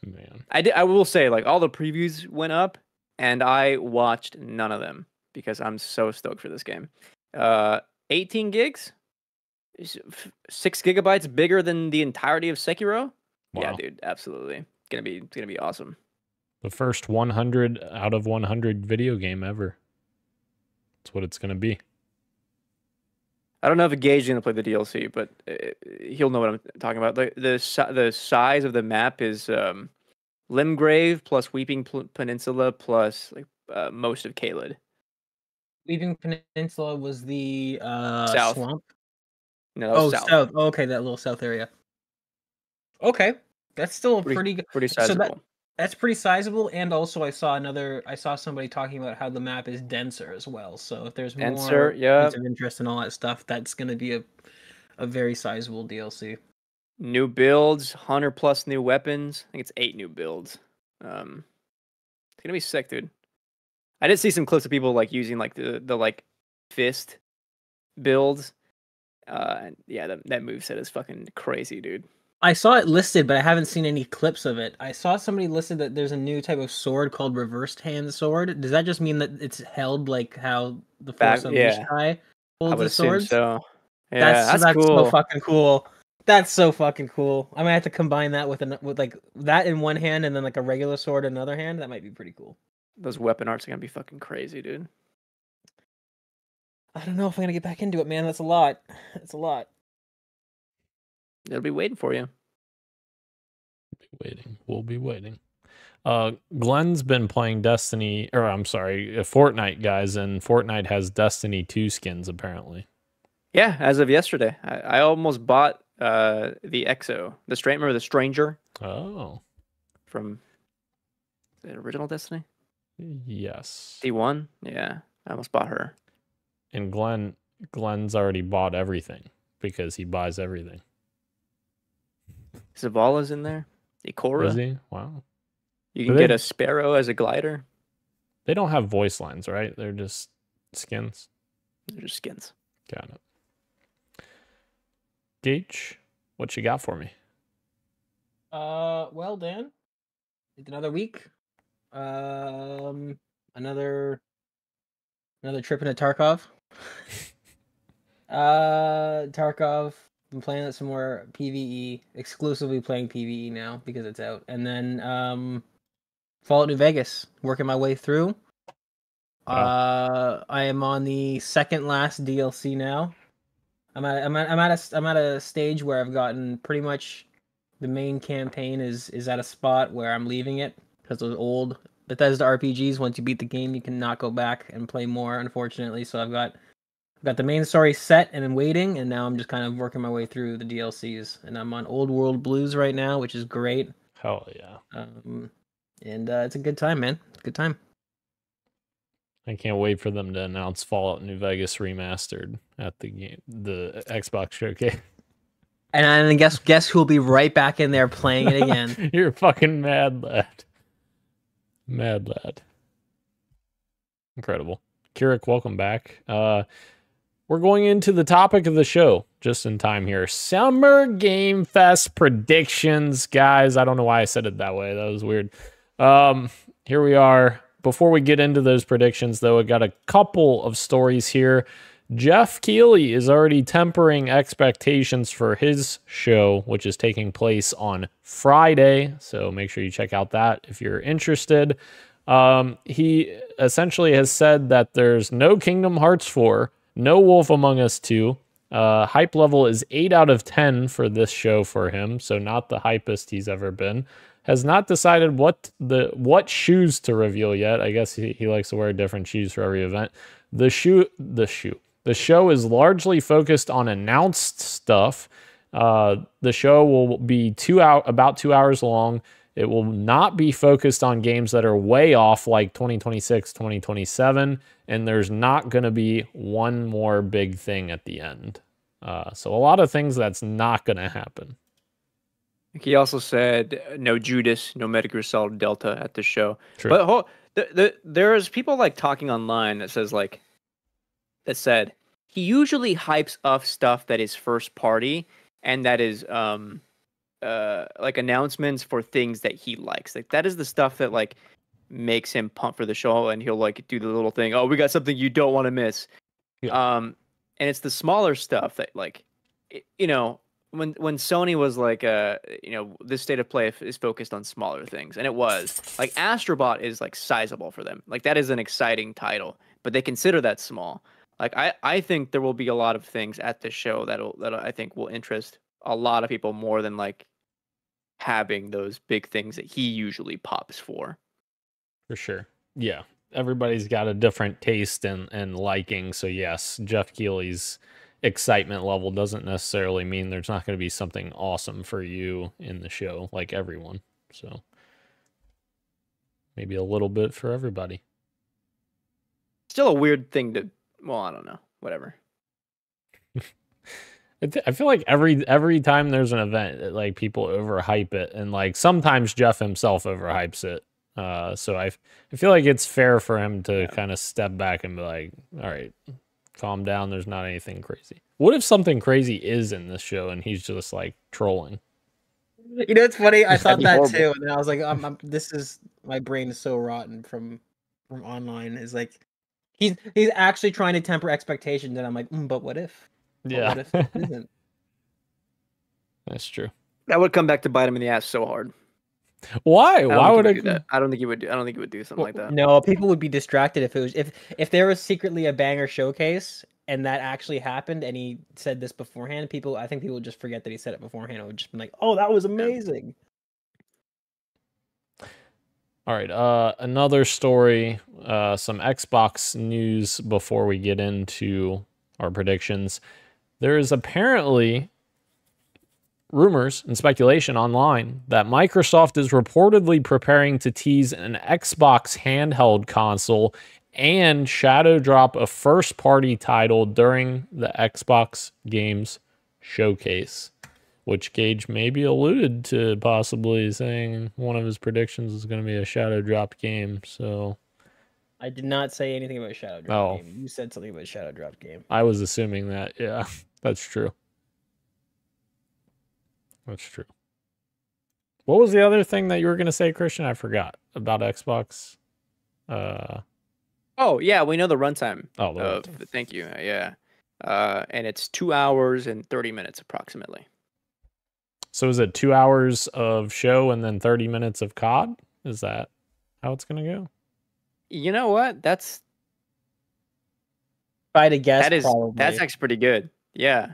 Man, I will say, all the previews went up, and I watched none of them because I'm so stoked for this game. 18 gigs, 6 gigabytes bigger than the entirety of Sekiro. Wow. Yeah, dude, absolutely. It's gonna be awesome. The first 100 out of 100 video game ever. That's what it's gonna be. I don't know if Gage is gonna play the DLC, but he'll know what I'm talking about. The size of the map is Limgrave plus Weeping Peninsula plus most of Caelid. Weeping Peninsula was the south swamp. No, that was south. Oh, okay, that little south area. Okay, that's still a pretty good. Pretty So sizable. that's pretty sizable. And also, I saw somebody talking about how the map is denser as well. So if there's Denser, more yeah. points of interest and all that stuff, that's going to be a very sizable DLC. New builds, 100 plus new weapons. I think it's 8 new builds. It's gonna be sick, dude. I did see some clips of people like using like the like fist builds. Yeah, that moveset is fucking crazy, dude. I saw it listed, but I haven't seen any clips of it. I saw somebody listed that there's a new type of sword called reversed hand sword. Does that just mean that it's held like how the Force Unleashed guy I holds would his assume swords? so. Yeah, that's so cool. fucking cool. That's so fucking cool. I might have to combine that with like that in one hand and then like a regular sword in another hand. That might be pretty cool. Those weapon arts are gonna be fucking crazy, dude. I don't know if I'm gonna get back into it, man. That's a lot. That's a lot. It'll be waiting for you. We'll be waiting. Glenn's been playing Destiny, or I'm sorry, Fortnite, guys, and Fortnite has Destiny 2 skins apparently. Yeah, as of yesterday, I almost bought the EXO, remember the Stranger? Oh, from the original Destiny. Yes. D1, yeah, I almost bought her. And Glenn's already bought everything because he buys everything. Zavala's in there. Ikora. Is he? Wow. You can get a Sparrow as a glider. They don't have voice lines, right? They're just skins. They're just skins. Got it. Gage, what you got for me? Well, Dan, it's another week. Another trip into Tarkov. Tarkov. Been playing some more PvE. Exclusively playing PvE now because it's out. And then Fallout New Vegas. Working my way through. I am on the second last DLC now. I'm at a stage where I've gotten pretty much the main campaign is at a spot where I'm leaving it because those old Bethesda RPGs, once you beat the game, you cannot go back and play more, unfortunately. So I've got the main story set and I'm waiting, and now I'm just kind of working my way through the DLCs. And I'm on Old World Blues right now, which is great. Hell yeah. And it's a good time, man. It's a good time. I can't wait for them to announce Fallout New Vegas remastered at the Xbox showcase. And then guess who'll be right back in there playing it again? You're a fucking mad lad. Mad lad. Incredible. Kirik, welcome back. We're going into the topic of the show just in time here. Summer Game Fest predictions, guys. I don't know why I said it that way. That was weird. Here we are. Before we get into those predictions, though, I got a couple of stories here. Geoff Keighley is already tempering expectations for his show, which is taking place on Friday. So make sure you check out that if you're interested. He essentially has said that there's no Kingdom Hearts 4, no Wolf Among Us 2. Hype level is 8 out of 10 for this show for him, so not the hypest he's ever been. Has not decided what shoes to reveal yet. I guess he likes to wear different shoes for every event. The show is largely focused on announced stuff. The show will be about 2 hours long. It will not be focused on games that are way off like 2026, 2027, and there's not going to be one more big thing at the end. So a lot of things that's not going to happen. He also said no Judas, no Metal Gear Solid Delta at the show. True. But there's people like talking online that said he usually hypes up stuff that is first party and that is like announcements for things that he likes. Like that is the stuff that like makes him pump for the show, and he'll like do the little thing. Oh, we got something you don't want to miss. Yeah. And it's the smaller stuff that like, you know, when Sony was like, you know, this state of play is focused on smaller things, and it was like Astrobot is like sizable for them. Like that is an exciting title, but they consider that small. Like I think there will be a lot of things at this show that I think will interest a lot of people more than like having those big things that he usually pops for. For sure. Yeah. Everybody's got a different taste and liking. So yes, Geoff Keighley's excitement level doesn't necessarily mean there's not going to be something awesome for you in the show, like everyone. So maybe a little bit for everybody. Still a weird thing to. Well, I don't know. Whatever. I feel like every time there's an event, like people overhype it, and like sometimes Geoff himself overhypes it. So I feel like it's fair for him to kind of step back and be like, all right, calm down. There's not anything crazy. What if something crazy is in this show and he's just like trolling? You know, it's funny. I thought that horrible. too, and I was like, this is my brain is so rotten from online. Is like he's actually trying to temper expectations, and I'm like, but what if? Yeah, What if it isn't? That's true. That would come back to bite him in the ass so hard. Why? Why would do that? I don't think he would do. I don't think he would do something like that. No, people would be distracted if it was if there was secretly a banger showcase and that actually happened, and he said this beforehand. I think people would just forget that he said it beforehand. It would just be like, oh, that was amazing. All right, another story, some Xbox news before we get into our predictions. There is apparently rumors and speculation online that Microsoft is reportedly preparing to tease an Xbox handheld console and shadow drop a first-party title during the Xbox Games Showcase, which Gage maybe alluded to possibly saying one of his predictions is going to be a shadow dropped game. So I did not say anything about shadow drop game. You said something about shadow drop game. I was assuming that. Yeah, that's true. That's true. What was the other thing that you were going to say, Christian? I forgot about Xbox. Oh yeah, we know the runtime. Oh, the runtime. Thank you. Yeah, and it's 2 hours and 30 minutes approximately. So is it 2 hours of show and then 30 minutes of COD? Is that how it's going to go? You know what? That's If I had to guess, probably. That's actually pretty good. Yeah.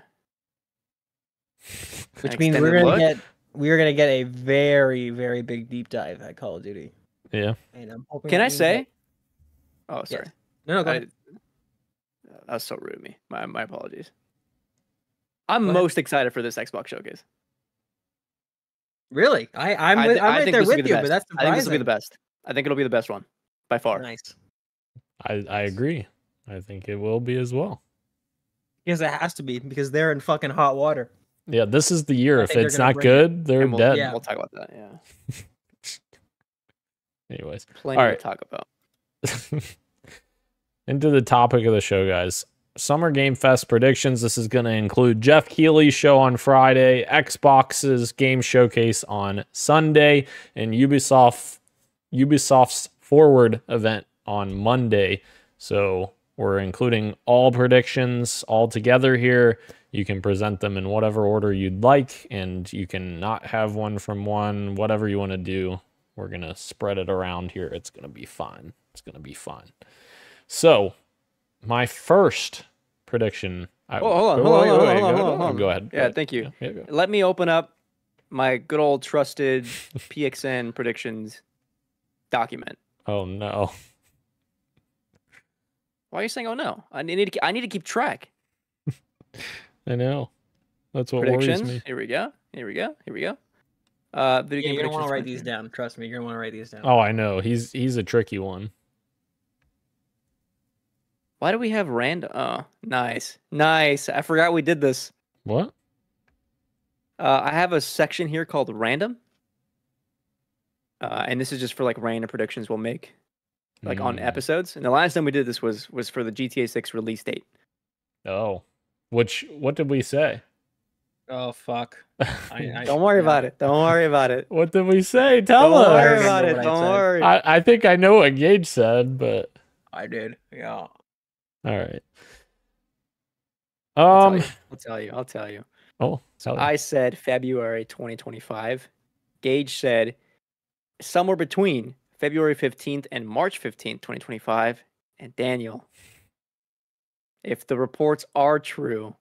Which means we're gonna get a very, very big deep dive at Call of Duty. Yeah. And I'm hoping. Can I say? Oh, sorry. Yes. No, go ahead. That was so rude of me. My apologies. I'm most excited for this Xbox showcase. Really? I'm right there with you, but that's surprising. I think this will be the best. I think it'll be the best one by far. Nice. I agree. I think it will be as well. Because it has to be, because they're in fucking hot water. Yeah, this is the year. If it's not good, they're dead. Yeah, we'll talk about that. Yeah. Anyways, plenty to talk about. Into the topic of the show, guys. Summer Game Fest predictions. This is going to include Geoff Keighley's show on Friday, Xbox's game showcase on Sunday, and Ubisoft's Forward event on Monday. So we're including all predictions all together here. You can present them in whatever order you'd like, and you can not have one from one, whatever you want to do. We're going to spread it around here. It's going to be fun. It's going to be fun. So, my first prediction. Hold on. Go ahead. Yeah, thank you. Yeah, go. Let me open up my good old trusted PXN predictions document. Oh, no. Why are you saying, oh, no? I need to keep track. I know. That's what worries me. Here we go. You're gonna want to write these down. Trust me, you're gonna want to write these down. Oh, I know. He's a tricky one. Why do we have random? Oh, nice. I forgot we did this. What? I have a section here called random, and this is just for like random predictions we'll make, like on episodes. And the last time we did this was for the GTA 6 release date. Oh. What did we say? Oh fuck! Don't worry about it. Don't worry about it. What did we say? Tell us. Don't worry about it. Don't worry. I think I know what Gage said, but I did. Yeah. All right. I'll tell you. Oh, I said February 2025. Gage said somewhere between February 15th and March 15th, 2025. And Daniel, if the reports are true,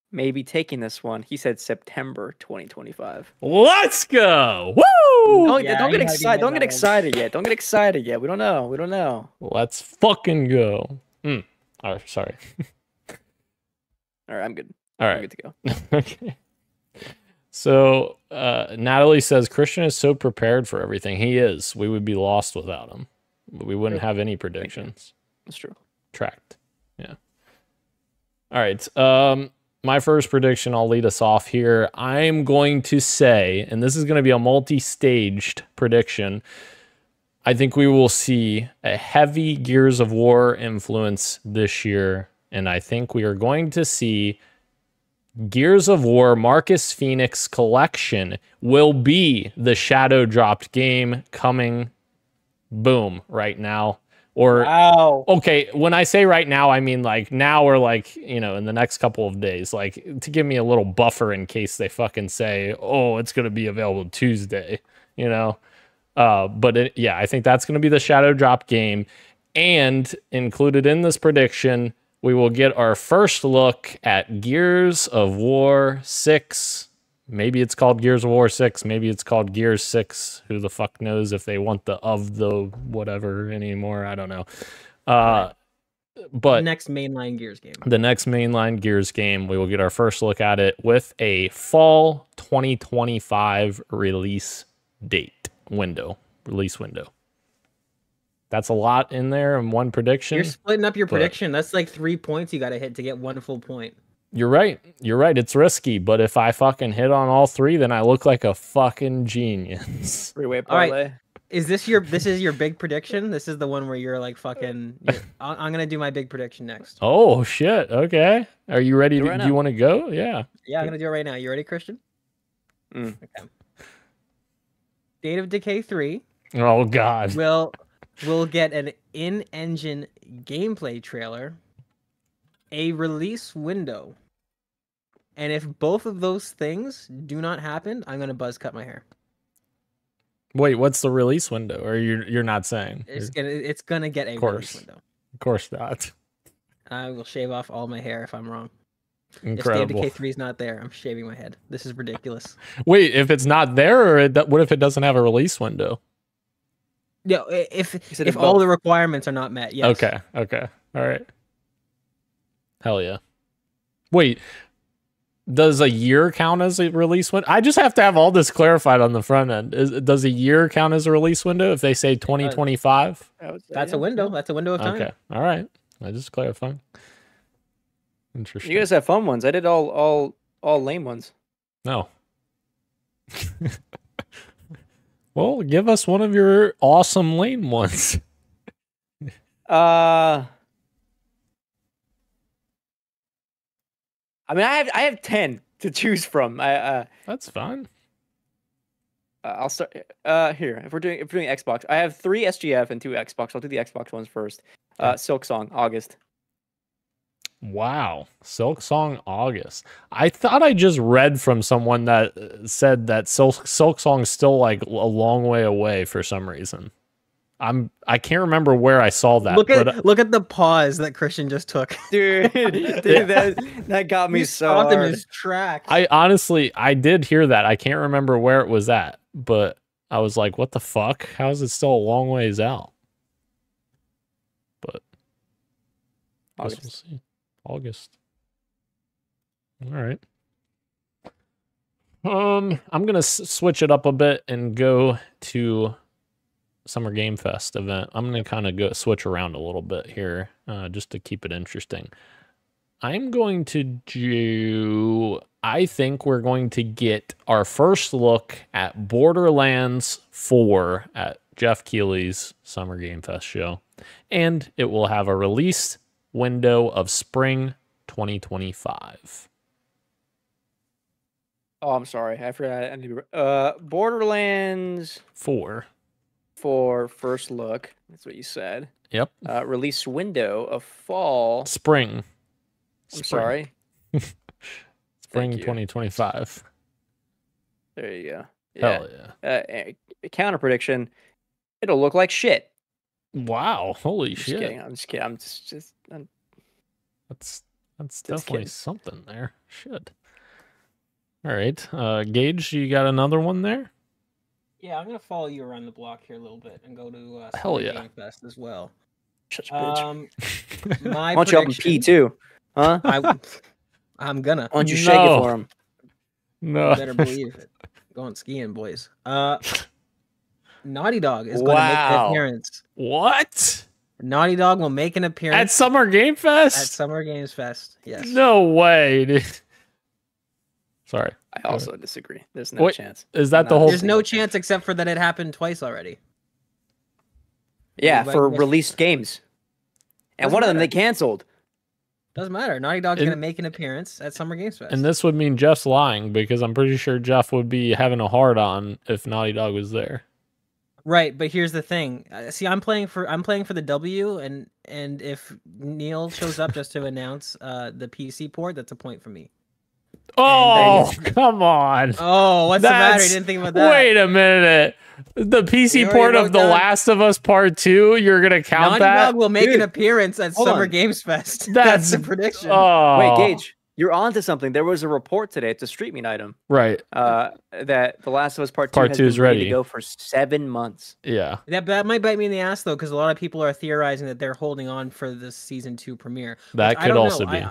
maybe taking this one, he said September 2025. Let's go! Woo! Don't get excited. Don't get excited yet. Don't get excited yet. We don't know. Let's fucking go. Oh, sorry. All right, I'm good. All I'm right. good to go. Okay. So Natalie says Christian is so prepared for everything. He is. We would be lost without him. We wouldn't have any predictions. That's true. Tracked. Yeah. All right. My first prediction, I'll lead us off here. I'm going to say, and this is going to be a multi-staged prediction, I think we will see a heavy Gears of War influence this year, and I think we are going to see Gears of War Marcus Phoenix Collection will be the shadow dropped game coming, boom, right now. Or, Wow. okay, when I say right now, I mean like now or like, you know, in the next couple of days, like to give me a little buffer in case they fucking say, oh, it's going to be available Tuesday, you know? Yeah, I think that's going to be the shadow drop game. And included in this prediction, we will get our first look at Gears of War 6. Maybe it's called Gears of War 6. Maybe it's called Gears 6. Who the fuck knows if they want the whatever anymore. I don't know. But Next mainline Gears game. The next mainline Gears game, we will get our first look at it with a fall 2025 release window. That's a lot in there in one prediction. You're splitting up your prediction. That's like 3 points you got to hit to get one full point. You're right. It's risky, but if I fucking hit on all three, then I look like a fucking genius. Three-way All parlay. right. This is your big prediction? This is the one where you're like fucking... I'm going to do my big prediction next. Oh, shit. Okay. Are you ready? Do it right Do you now. want to go? Yeah. Yeah, I'm going to do it right now. You ready, Christian? Mm. Okay. State of Decay 3 Oh, God. will get an in-engine gameplay trailer, a release window, and if both of those things do not happen, I'm going to buzz cut my hair. Wait, what's the release window? Or you're not saying? It's gonna get a release window. Of course not. I will shave off all my hair if I'm wrong. If State of Incredible. Decay 3 is not there, I'm shaving my head. This is ridiculous. Wait, if it's not there, or what if it doesn't have a release window? Yeah, if said all both. the requirements are not met, yes. Okay. All right. Hell yeah. Wait, does a year count as a release window? I just have to have all this clarified on the front end. Does a year count as a release window if they say 2025? That's a window. That's a window of time. Okay. All right. I just clarifying. Interesting. You guys have fun ones. I did all lame ones. No. Well, give us one of your awesome lame ones. I mean, I have 10 to choose from. That's fine. I'll start here. If we're doing Xbox, I have 3 SGF and 2 Xbox. I'll do the Xbox ones first. Silk Song, August. Wow. Silk Song August. I thought I just read from someone that said that Silk Song's still like a long way away for some reason. I can't remember where I saw that. Look at the pause that Christian just took. Dude, that got me so stopped in hard. his tracks. I did hear that. I can't remember where it was at, but I was like, what the fuck? How is it still a long ways out? But I guess we'll see. August. All right. I'm gonna switch it up a bit and go to Summer Game Fest event. I'm gonna kind of switch around a little bit here, just to keep it interesting. I'm going to do. I think we're going to get our first look at Borderlands 4 at Geoff Keighley's Summer Game Fest show, and it will have a release window of spring 2025. Oh, I'm sorry. I forgot. I need Borderlands 4 for first look. That's what you said. Yep. Release window of fall. Spring. I'm sorry. Spring Thank you. 2025. There you go. Hell yeah. Counter prediction. It'll look like shit. Wow. Holy shit. Kidding. I'm just kidding. That's Just definitely kidding. something there. Shit. All right. Gage, you got another one there? Yeah, I'm gonna follow you around the block here a little bit and go to Hell Summer yeah. Game Fest as well. Such a bitch. My Why don't you help him pee prediction- too? Huh? I'm gonna. Why don't you shake it for him? No. You better believe it. Going skiing, boys. Naughty Dog is going to make an appearance. What? Naughty Dog will make an appearance At Summer Game Fest? At Summer Games Fest, yes. No way, dude. Sorry. I also disagree. There's no chance. Is that the whole There's no chance except for that it happened twice already. Yeah, for released games. And one of them they canceled. Doesn't matter. Naughty Dog's going to make an appearance at Summer Games Fest. And this would mean Jeff's lying because I'm pretty sure Geoff would be having a hard on if Naughty Dog was there. Right, but here's the thing. See, I'm playing for the W, and if Neil shows up just to announce the PC port, that's a point for me. Oh, come on. Oh, what's the matter? You didn't think about that? Wait a minute. The PC port of The Last of Us Part 2, you're going to count that? Naughty Dog will make an appearance at Summer Games Fest. That's the prediction. Oh. Wait, Gage, you're on to something. There was a report today. It's a streaming item. Right. That The Last of Us Part 2 has been ready to go for 7 months. Yeah. That might bite me in the ass, though, because a lot of people are theorizing that they're holding on for the Season 2 premiere. That could also be.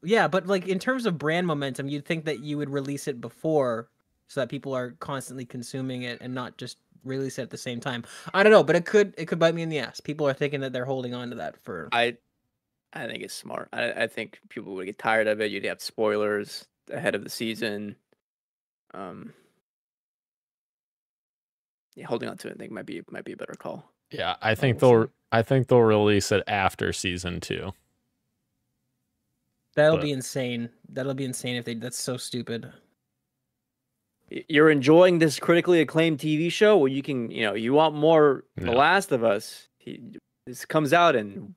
Yeah, but like in terms of brand momentum, you'd think that you would release it before so that people are constantly consuming it and not just release it at the same time. I don't know, but it could bite me in the ass. People are thinking that they're holding on to that for. I think it's smart. I think people would get tired of it. You'd have spoilers ahead of the season. Yeah, holding on to it, I think might be a better call. Yeah, I think they'll release it after Season 2. That'll be insane. That'll be insane if they. That's so stupid. You're enjoying this critically acclaimed TV show where you can, you want more The Last of Us. This comes out in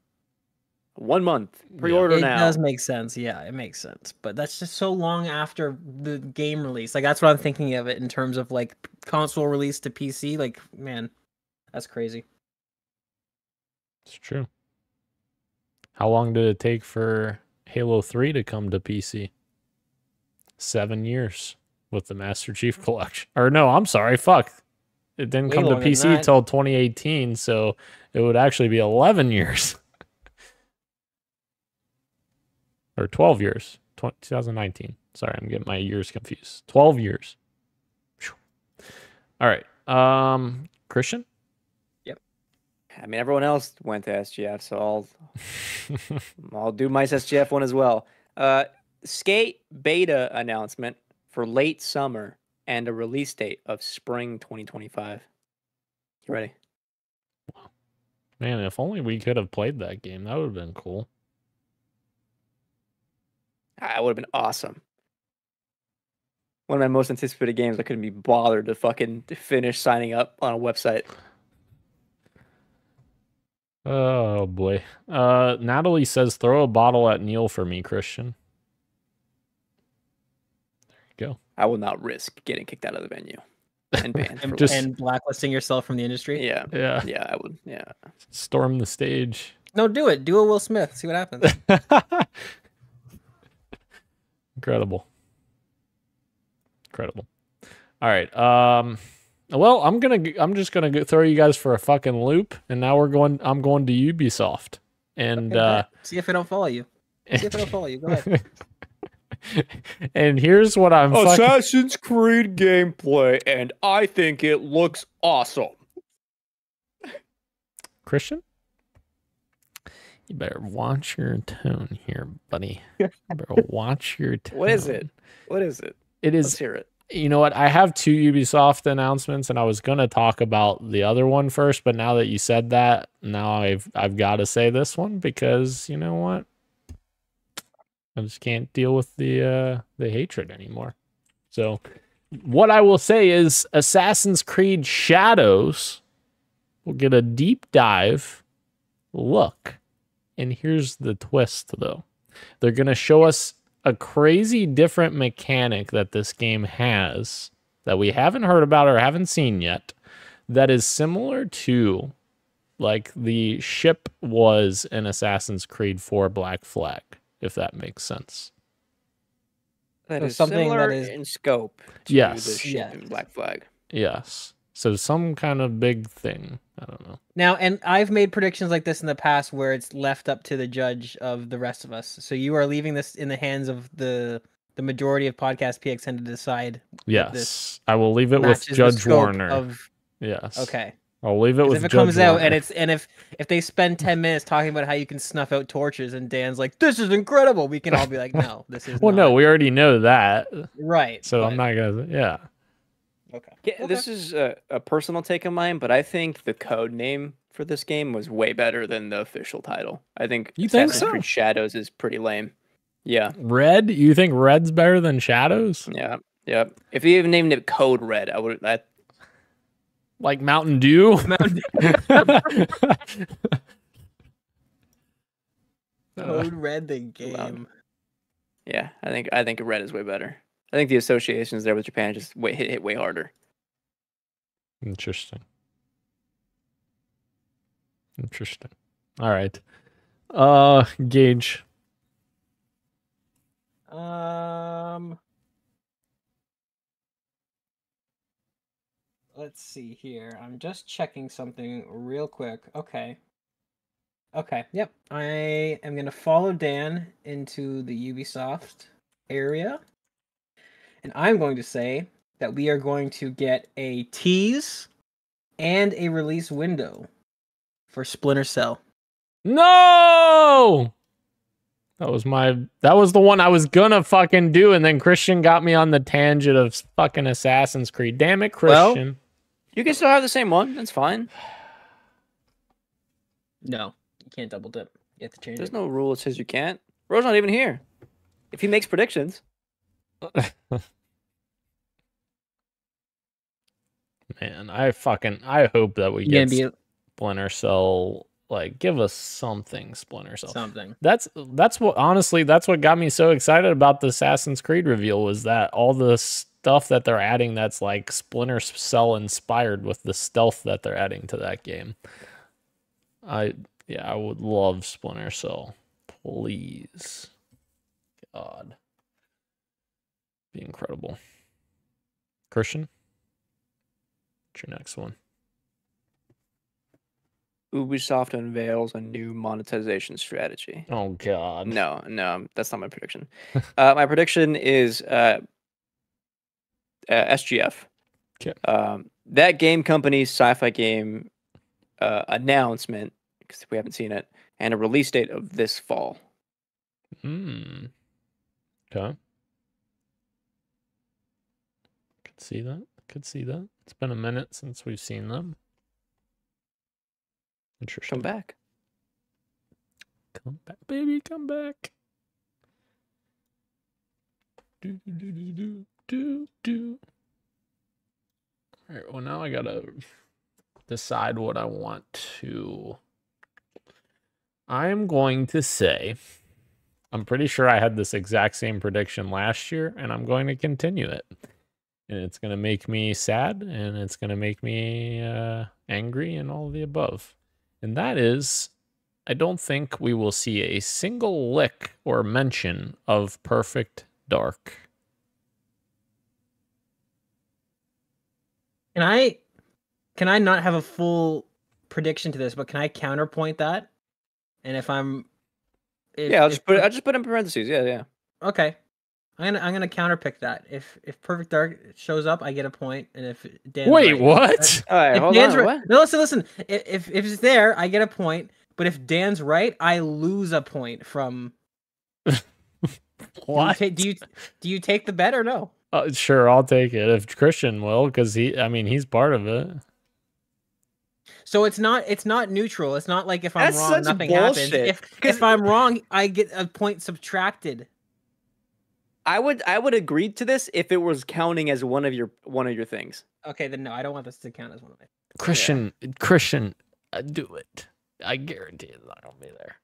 1 month. Pre-order now. It does make sense. Yeah, it makes sense. But that's just so long after the game release. Like, that's what I'm thinking of it in terms of, like, console release to PC. Like, man, that's crazy. It's true. How long did it take for Halo 3 to come to PC? 7 years with the Master Chief Collection. Or no, I'm sorry, fuck. It didn't come to PC till 2018, so it would actually be 11 years. Or 12 years. 2019. Sorry, I'm getting my years confused. 12 years. All right. Christian? Yep. I mean, everyone else went to SGF, so I'll do my SGF one as well. Skate beta announcement for late summer and a release date of spring 2025. You ready? Man, if only we could have played that game. That would have been cool. That would have been awesome. One of my most anticipated games I couldn't be bothered to fucking finish signing up on a website. Oh, boy. Natalie says, throw a bottle at Neil for me, Christian. There you go. I will not risk getting kicked out of the venue and banned. and blacklisting yourself from the industry? Yeah, I would. Yeah. Storm the stage. No, do it. Do a Will Smith. See what happens. Incredible. All right. Well, I'm just gonna throw you guys for a fucking loop, and now I'm going to Ubisoft, and see if I don't follow you. Go ahead. And here's what I'm Assassin's Creed gameplay, and I think it looks awesome. Christian, you better watch your tone here, buddy. You better watch your tone. What is it? It is. Let's hear it. You know what? I have 2 Ubisoft announcements, and I was gonna talk about the other one first, but now that you said that, now I've got to say this one because you know what? I just can't deal with the hatred anymore. So, what I will say is, Assassin's Creed Shadows will get a deep dive look, and here's the twist, though. They're gonna show us a crazy different mechanic that this game has that we haven't heard about or haven't seen yet that is similar to like the ship was in Assassin's Creed 4 Black Flag, if that makes sense. That is something similar in scope to the ship in Black Flag. Yes. So some kind of big thing. I don't know. Now, and I've made predictions like this in the past where it's left up to the judge of the rest of us. So you are leaving this in the hands of the majority of Podcast PXN to decide. Yes, I will leave it with Judge Warner. Yes. Okay. I'll leave it with if it Judge comes out Warner. and if they spend 10 minutes talking about how you can snuff out torches and Dan's like, this is incredible, we can all be like, no, this is well, not. no, we already know that. Right. So I'm not gonna. Yeah. Okay. Yeah, this is a personal take of mine, but I think the code name for this game was way better than the official title. I think You think Assassin's so? Creed Shadows is pretty lame. Yeah. Red? You think Red's better than Shadows? Yeah. Yeah. If you even named it Code Red, I would. Like Mountain Dew? Code Red the game. Yeah, I think Red is way better. I think the associations there with Japan just hit way harder. Interesting. All right. Gage. Let's see here. I'm just checking something real quick. Okay. Yep. I am going to follow Dan into the Ubisoft area. And I'm going to say that we are going to get a tease and a release window for Splinter Cell. No! That was the one I was gonna fucking do, and then Christian got me on the tangent of fucking Assassin's Creed. Damn it, Christian. Well, you can still have the same one. That's fine. No, you can't double dip. You have to change There's it. no rule that says you can't. Bro's not even here. If he makes predictions. Man, I hope that we get Splinter Cell. Like, give us something, Splinter Cell. Something. That's what, honestly, that's what got me so excited about the Assassin's Creed reveal, was that all the stuff that they're adding that's like Splinter Cell inspired with the stealth that they're adding to that game. I would love Splinter Cell. Please. God. Be incredible. Christian? What's your next one? Ubisoft unveils a new monetization strategy. Oh, God. No, that's not my prediction. My prediction is SGF. Okay. That game company's sci-fi game announcement, because we haven't seen it, and a release date of this fall. Okay. Could see that. It's been a minute since we've seen them. Interesting. Come back. Come back, baby, come back. Do. All right, well, now I gotta decide what I want to. I am going to say, I'm pretty sure I had this exact same prediction last year, and I'm going to continue it. And it's going to make me sad, and it's going to make me angry, and all of the above. And that is, I don't think we will see a single lick or mention of Perfect Dark. Can I not have a full prediction to this, but can I counterpoint that? And I'll just put it in parentheses. Yeah. Okay. I'm gonna counterpick that. If Perfect Dark shows up, I get a point, and if Dan's Wait, right, what? All right, hold on. What? No, listen. If it's there, I get a point. But if Dan's right, I lose a point from. What? Do you take the bet or no? Sure, I'll take it if Christian will, because he's part of it. So it's not neutral. It's not like if I'm That's wrong, such nothing bullshit. happens. If I'm wrong, I get a point subtracted. I would agree to this if it was counting as one of your things. Okay, then no, I don't want this to count as one of it. Christian, do it. I guarantee it's not gonna be there.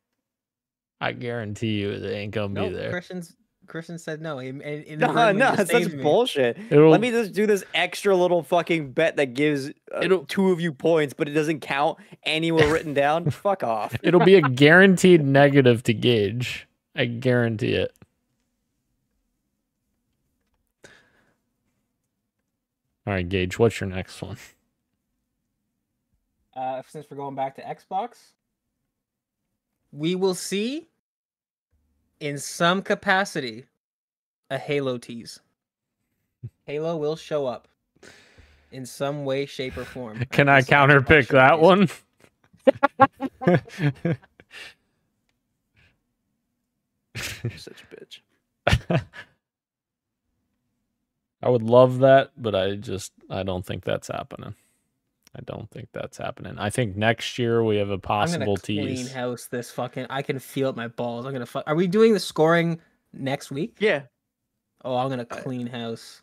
I guarantee you it ain't gonna be there. Christian said no. No, it's such bullshit. Let me just do this extra little fucking bet that gives two of you points, but it doesn't count anywhere written down. Fuck off. It'll be a guaranteed negative to Gage. I guarantee it. All right, Gage, what's your next one? since we're going back to Xbox, we will see in some capacity a Halo tease. Halo will show up in some way, shape, or form. Can I counterpick that one? You're such a bitch. I would love that, but I don't think that's happening. I think next year we have a possible tease. Clean house this fucking. I can feel it in my balls. Are we doing the scoring next week? Yeah. Oh, I'm gonna clean house.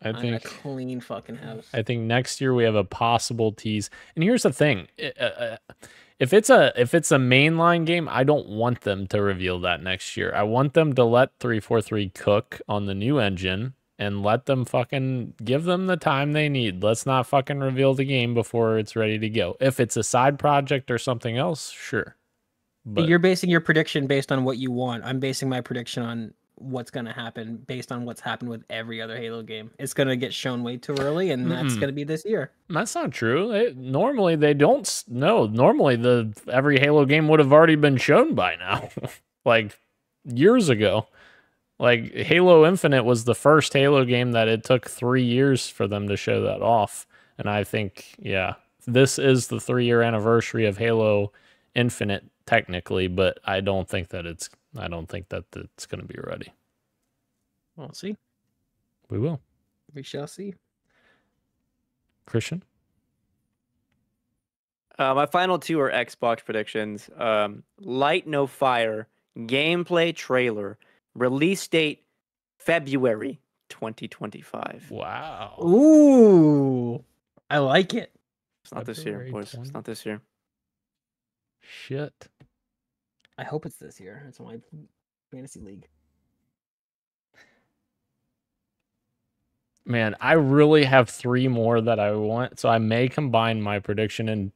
I'm gonna clean fucking house. I think next year we have a possible tease. And here's the thing: if it's a mainline game, I don't want them to reveal that next year. I want them to let 343 cook on the new engine and let them fucking give them the time they need. Let's not fucking reveal the game before it's ready to go. If it's a side project or something else, sure. But you're basing your prediction based on what you want. I'm basing my prediction on what's going to happen based on what's happened with every other Halo game. It's going to get shown way too early, and that's going to be this year. That's not true. Normally they don't. No, normally every Halo game would have already been shown by now, like years ago. Like Halo Infinite was the first Halo game that it took 3 years for them to show that off. And I think, yeah, this is the 3-year anniversary of Halo Infinite technically, but I don't think that it's going to be ready. We'll see. We will. We shall see. Christian? My final two are Xbox predictions. Light No Fire gameplay trailer. Release date February 2025. Wow. Ooh. I like it. It's not this year, boys. It's not this year. Shit. I hope it's this year. It's my fantasy league. Man, I really have 3 more that I want, so I may combine my prediction and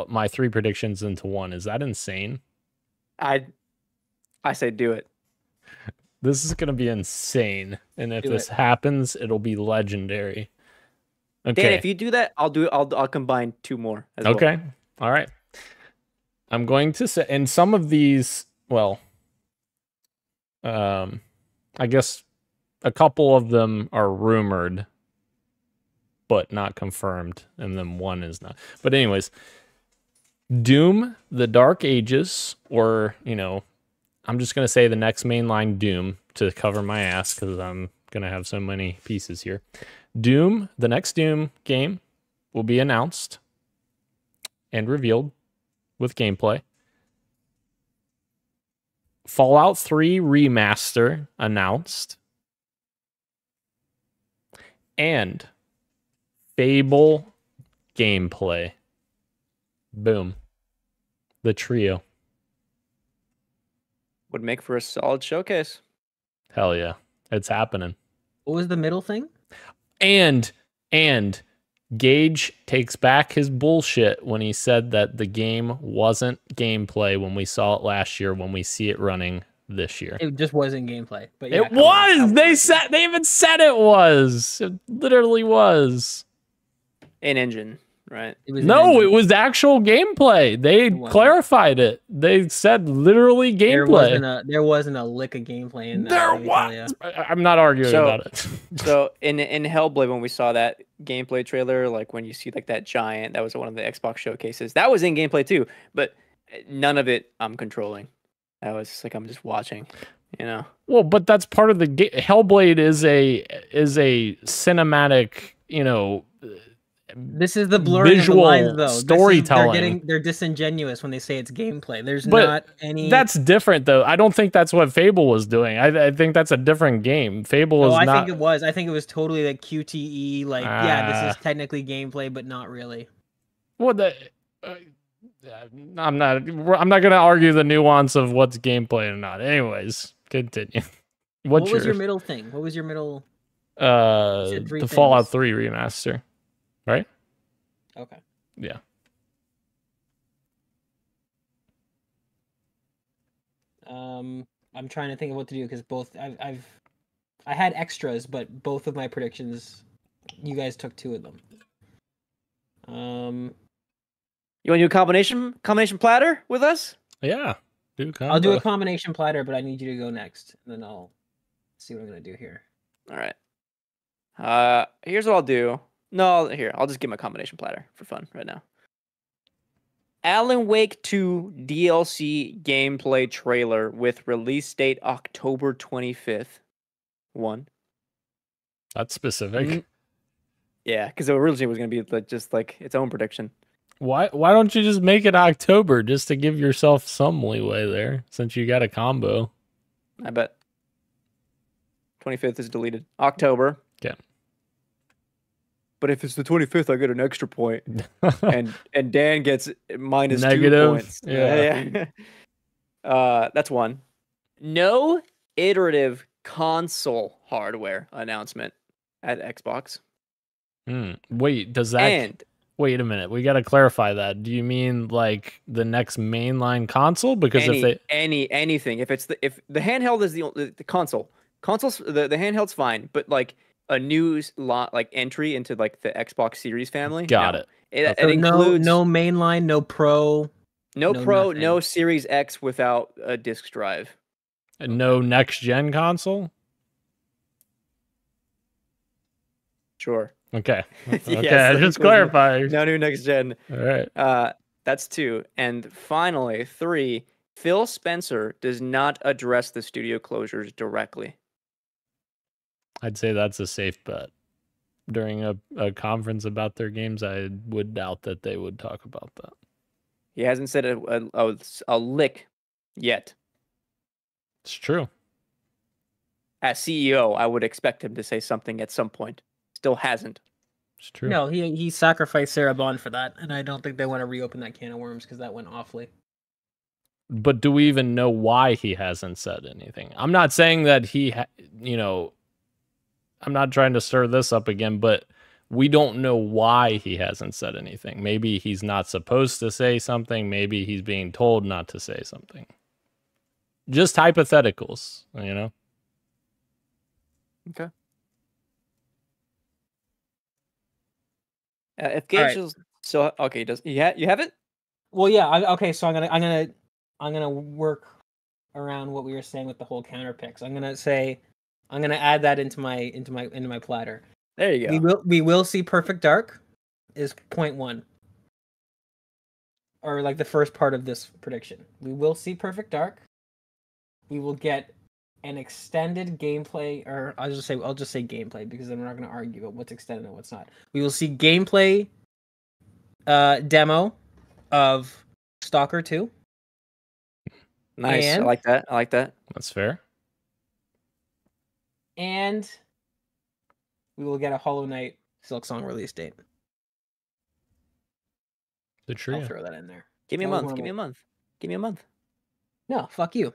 my 3 predictions into one. Is that insane? I say do it. This is gonna be insane, and if this happens, it'll be legendary. Okay. Dan, if you do that, I'll combine 2 more as well. Okay. All right. I'm going to say, and some of these, well, I guess a couple of them are rumored, but not confirmed, and then one is not. But anyways, Doom, The Dark Ages, or, I'm just going to say the next mainline Doom to cover my ass because I'm going to have so many pieces here. Doom, the next Doom game will be announced and revealed with gameplay. Fallout 3 Remaster announced. And Fable gameplay. Boom. The trio. Would make for a solid showcase. Hell yeah. It's happening. What was the middle thing? And Gage takes back his bullshit when he said that the game wasn't gameplay when we saw it last year, when we see it running this year. It just wasn't gameplay. But yeah, it was! They even said it was! It literally was. An engine. Right. It was actual gameplay. They clarified it. They said literally gameplay. There wasn't a lick of gameplay in that. There was. I'm not arguing about it. So in Hellblade, when we saw that gameplay trailer, like when you see like that giant, that was one of the Xbox showcases. That was in gameplay too, but none of it I'm controlling. That was just like I'm just watching. Well, but that's part of the game. Hellblade is a cinematic, This is the blurring visual of the lines, though. Storytelling. They're disingenuous when they say it's gameplay. There's not any. That's different, though. I don't think that's what Fable was doing. I think that's a different game. Fable is not. I think it was. I think it was totally like QTE. Like, yeah, this is technically gameplay, but not really. Well, I'm not going to argue the nuance of what's gameplay or not. Anyways, continue. What was your middle thing? What was your middle? The Fallout 3 remaster. Right? Okay. Yeah. I'm trying to think of what to do because both I had extras, but both of my predictions, you guys took 2 of them. You want to do a combination platter with us? Yeah. I'll do a combination platter, but I need you to go next, and then I'll see what I'm gonna do here. All right. Here's what I'll do. No, here, I'll just get my combination platter for fun right now. Alan Wake 2 DLC gameplay trailer with release date October 25th. One. That's specific. Yeah, because originally it was going to be just like its own prediction. Why don't you just make it October just to give yourself some leeway there, since you got a combo? I bet. 25th is deleted. October. Yeah. But if it's the 25th, I get an extra point. and Dan gets minus negative 2 points. Yeah. That's one. No iterative console hardware announcement at Xbox. Wait, does that... Wait a minute. We got to clarify that. Do you mean like the next mainline console? Because anything. If the handheld is the console. Consoles, the handheld's fine, but like a new like entry into like the Xbox Series family. Got it. It includes no mainline, no Pro, no Series X without a disc drive. And no next gen console. Sure. Okay. Okay. Yes, Just clarify. No new next gen. All right. That's 2. And finally, 3. Phil Spencer does not address the studio closures directly. I'd say that's a safe bet. During a conference about their games, I would doubt that they would talk about that. He hasn't said a lick yet. It's true. As CEO, I would expect him to say something at some point. Still hasn't. It's true. No, he sacrificed Sarah Bond for that, and I don't think they want to reopen that can of worms because that went awfully. But do we even know why he hasn't said anything? I'm not saying that I'm not trying to stir this up again, but we don't know why he hasn't said anything. Maybe he's not supposed to say something. Maybe he's being told not to say something. Just hypotheticals, Okay. If Gage is so okay, does you have it? Well, yeah. Okay, so I'm gonna work around what we were saying with the whole counter picks. I'm gonna add that into my platter. There you go. We will see Perfect Dark is point 1. Or like the first part of this prediction. We will see Perfect Dark. We will get an extended gameplay, or I'll just say gameplay because then we're not going to argue about what's extended and what's not. We will see gameplay demo of Stalker 2. Nice. I like that. That's fair. And we will get a Hollow Knight Silksong release date. The trio. I'll throw that in there. Give me a month. No, fuck you.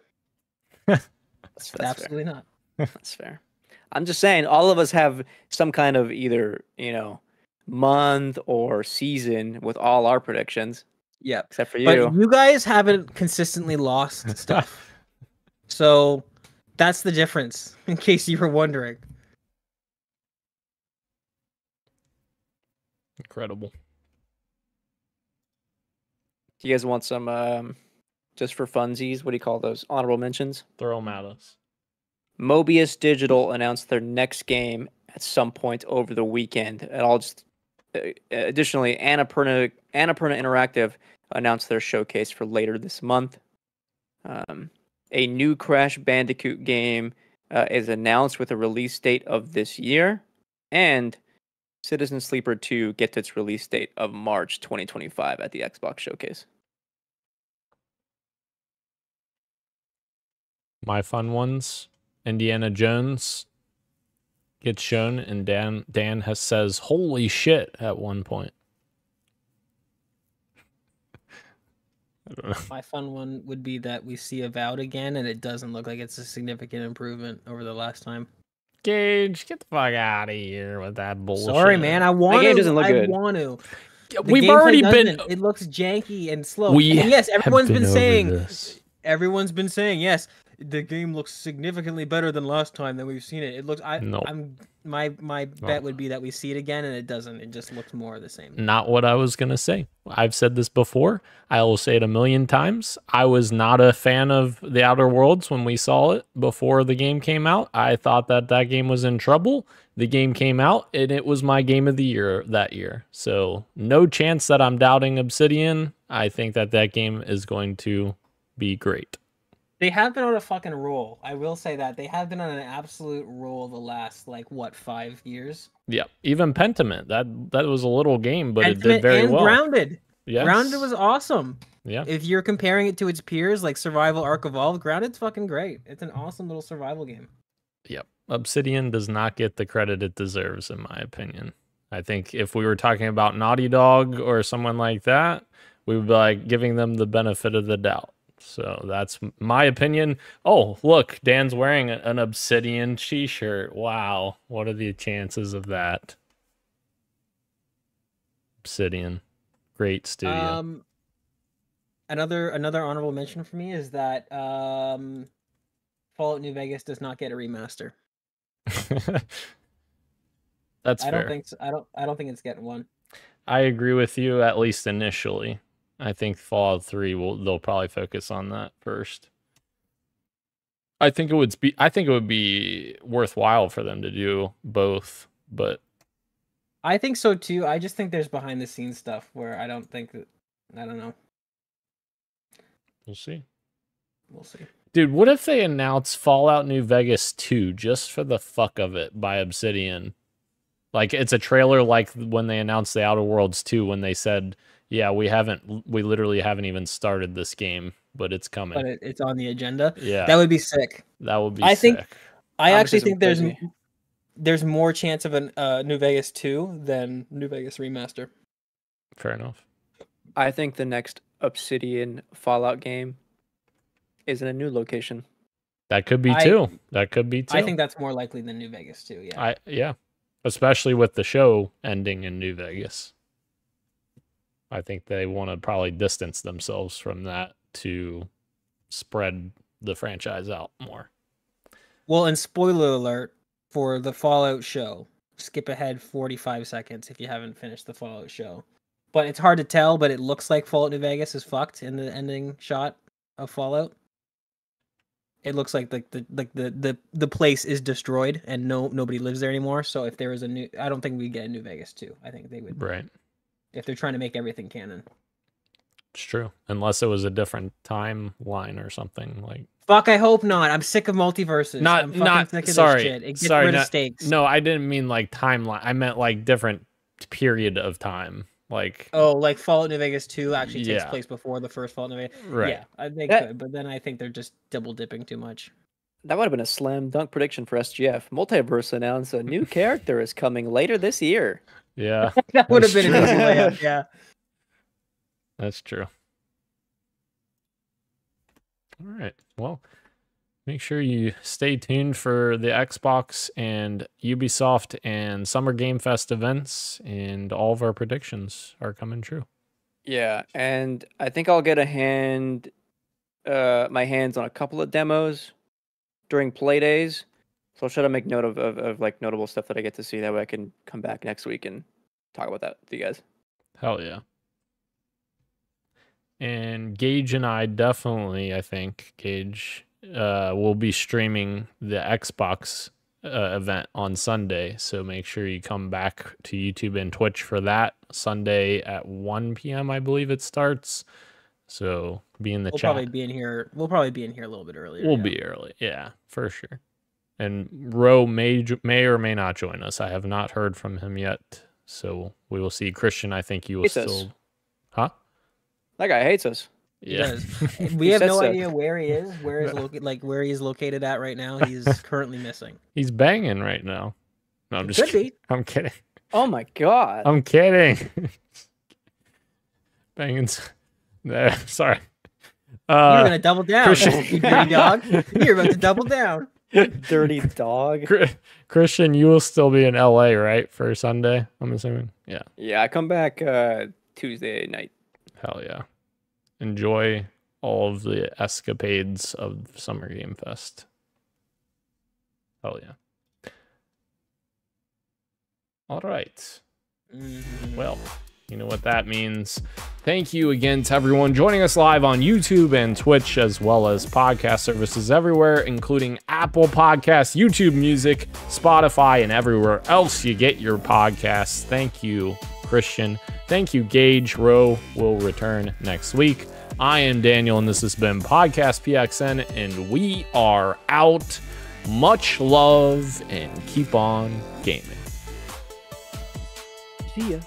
That's absolutely fair. Not. That's fair. I'm just saying, all of us have some kind of either month or season with all our predictions. Yeah, except for you. But you guys haven't consistently lost stuff, so that's the difference. In case you were wondering. Incredible. Do you guys want some? Just for funsies, what do you call those? Honorable mentions? Throw them at us. Mobius Digital announced their next game at some point over the weekend. And I'll just... additionally, Annapurna Interactive announced their showcase for later this month. A new Crash Bandicoot game is announced with a release date of this year. And Citizen Sleeper 2 gets its release date of March 2025 at the Xbox Showcase. My fun ones, Indiana Jones gets shown, and Dan says, "Holy shit!" at one point. I don't know. My fun one would be that we see Avowed again, and it doesn't look like it's a significant improvement over the last time. Gage, get the fuck out of here with that bullshit. Sorry, man. I want to. Game doesn't look good. I want to. We've already been. It looks janky and slow. And yes, everyone's been saying. Everyone's been saying yes. the game looks significantly better than last time that we've seen it. It looks Nope. My bet would be that we see it again and it doesn't. It just looks more of the same. Not what I was going to say. I've said this before. I will say it a million times. I was not a fan of The Outer Worlds when we saw it before the game came out. I thought that game was in trouble. The game came out and it was my game of the year that year. So no chance that I'm doubting Obsidian. I think that game is going to be great. They have been on a fucking roll. I will say that. They have been on an absolute roll the last, 5 years? Yeah. Even Pentiment. That was a little game, but it did Pentiment very and well. Grounded. Yes. Grounded was awesome. Yeah. If you're comparing it to its peers, like Survival Arc Evolved, Grounded's fucking great. It's an awesome little survival game. Yep. Obsidian does not get the credit it deserves, in my opinion. I think if we were talking about Naughty Dog or someone like that, we would be like giving them the benefit of the doubt. So that's my opinion. Oh, look, Dan's wearing an Obsidian t-shirt. Wow. What are the chances of that? Obsidian. Great studio. Another honorable mention for me is that Fallout New Vegas does not get a remaster. That's fair. I don't think so. I don't think it's getting one. I agree with you, at least initially. I think Fallout 3 they'll probably focus on that first. I think it would be worthwhile for them to do both, but I think so too. I just think there's behind the scenes stuff where I don't know. We'll see. We'll see. Dude, what if they announce Fallout New Vegas 2 just for the fuck of it by Obsidian? Like it's a trailer like when they announced The Outer Worlds 2 when they said, yeah, we literally haven't even started this game, but it's coming. But it's on the agenda. Yeah. That would be sick. That would be sick. I actually think there's more chance of a New Vegas 2 than New Vegas Remaster. Fair enough. I think the next Obsidian Fallout game is in a new location. That could be too. That could be too. I think that's more likely than New Vegas 2, yeah. Yeah. Especially with the show ending in New Vegas. I think they want to probably distance themselves from that to spread the franchise out more. Well, and spoiler alert for the Fallout show. Skip ahead 45 seconds if you haven't finished the Fallout show. But it's hard to tell, but it looks like Fallout New Vegas is fucked in the ending shot of Fallout. It looks like the place is destroyed and nobody lives there anymore. So if there is I don't think we'd get a New Vegas 2. I think they would. Right. If they're trying to make everything canon. It's true. Unless it was a different timeline or something like. Fuck, I hope not. I'm sick of multiverses. I'm Not sick of sorry. This shit. It gets sorry, rid of stakes. No, I didn't mean like timeline. I meant like different period of time. Like like Fallout New Vegas 2 actually takes place before the first Fallout New Vegas. Right. Yeah, they could, but then I think they're just double dipping too much. That would have been a slam dunk prediction for SGF. Multiverse announced a new character is coming later this year. Yeah. That would have been an easy layup, yeah. That's true. All right. Well, make sure you stay tuned for the Xbox and Ubisoft and Summer Game Fest events, and all of our predictions are coming true. Yeah, and I think I'll get my hands on a couple of demos during play days. So I'll try to make note of like notable stuff that I get to see. That way I can come back next week and talk about that with you guys. Hell yeah. And Gage and I definitely, I think, Gage, will be streaming the Xbox event on Sunday. So make sure you come back to YouTube and Twitch for that. Sunday at 1 p.m., I believe it starts. So be in the chat. We'll probably be in here a little bit earlier. We'll be early. Yeah, for sure. And Ro may or may not join us. I have not heard from him yet. So we will see. Christian, I think you will still. Huh? That guy hates us. Yeah. We have no idea where he is, where he's located at right now. He's currently missing. He's banging right now. No, I'm just kidding. I'm kidding. Oh my god. I'm kidding. Banging. Sorry. You're gonna double down, Christian. You dirty dog. You're about to double down. Dirty dog. Christian, you will still be in LA, right, for Sunday? I'm assuming. Yeah. Yeah, I come back Tuesday night. Hell yeah. Enjoy all of the escapades of Summer Game Fest. Oh yeah. All right. Well, you know what that means. Thank you again to everyone joining us live on YouTube and Twitch, as well as podcast services everywhere, including Apple Podcasts, YouTube Music, Spotify, and everywhere else you get your podcasts. Thank you, Christian. Thank you, Gage. Rowe will return next week. I am Daniel, and this has been Podcast PXN, and we are out. Much love, and keep on gaming. See ya.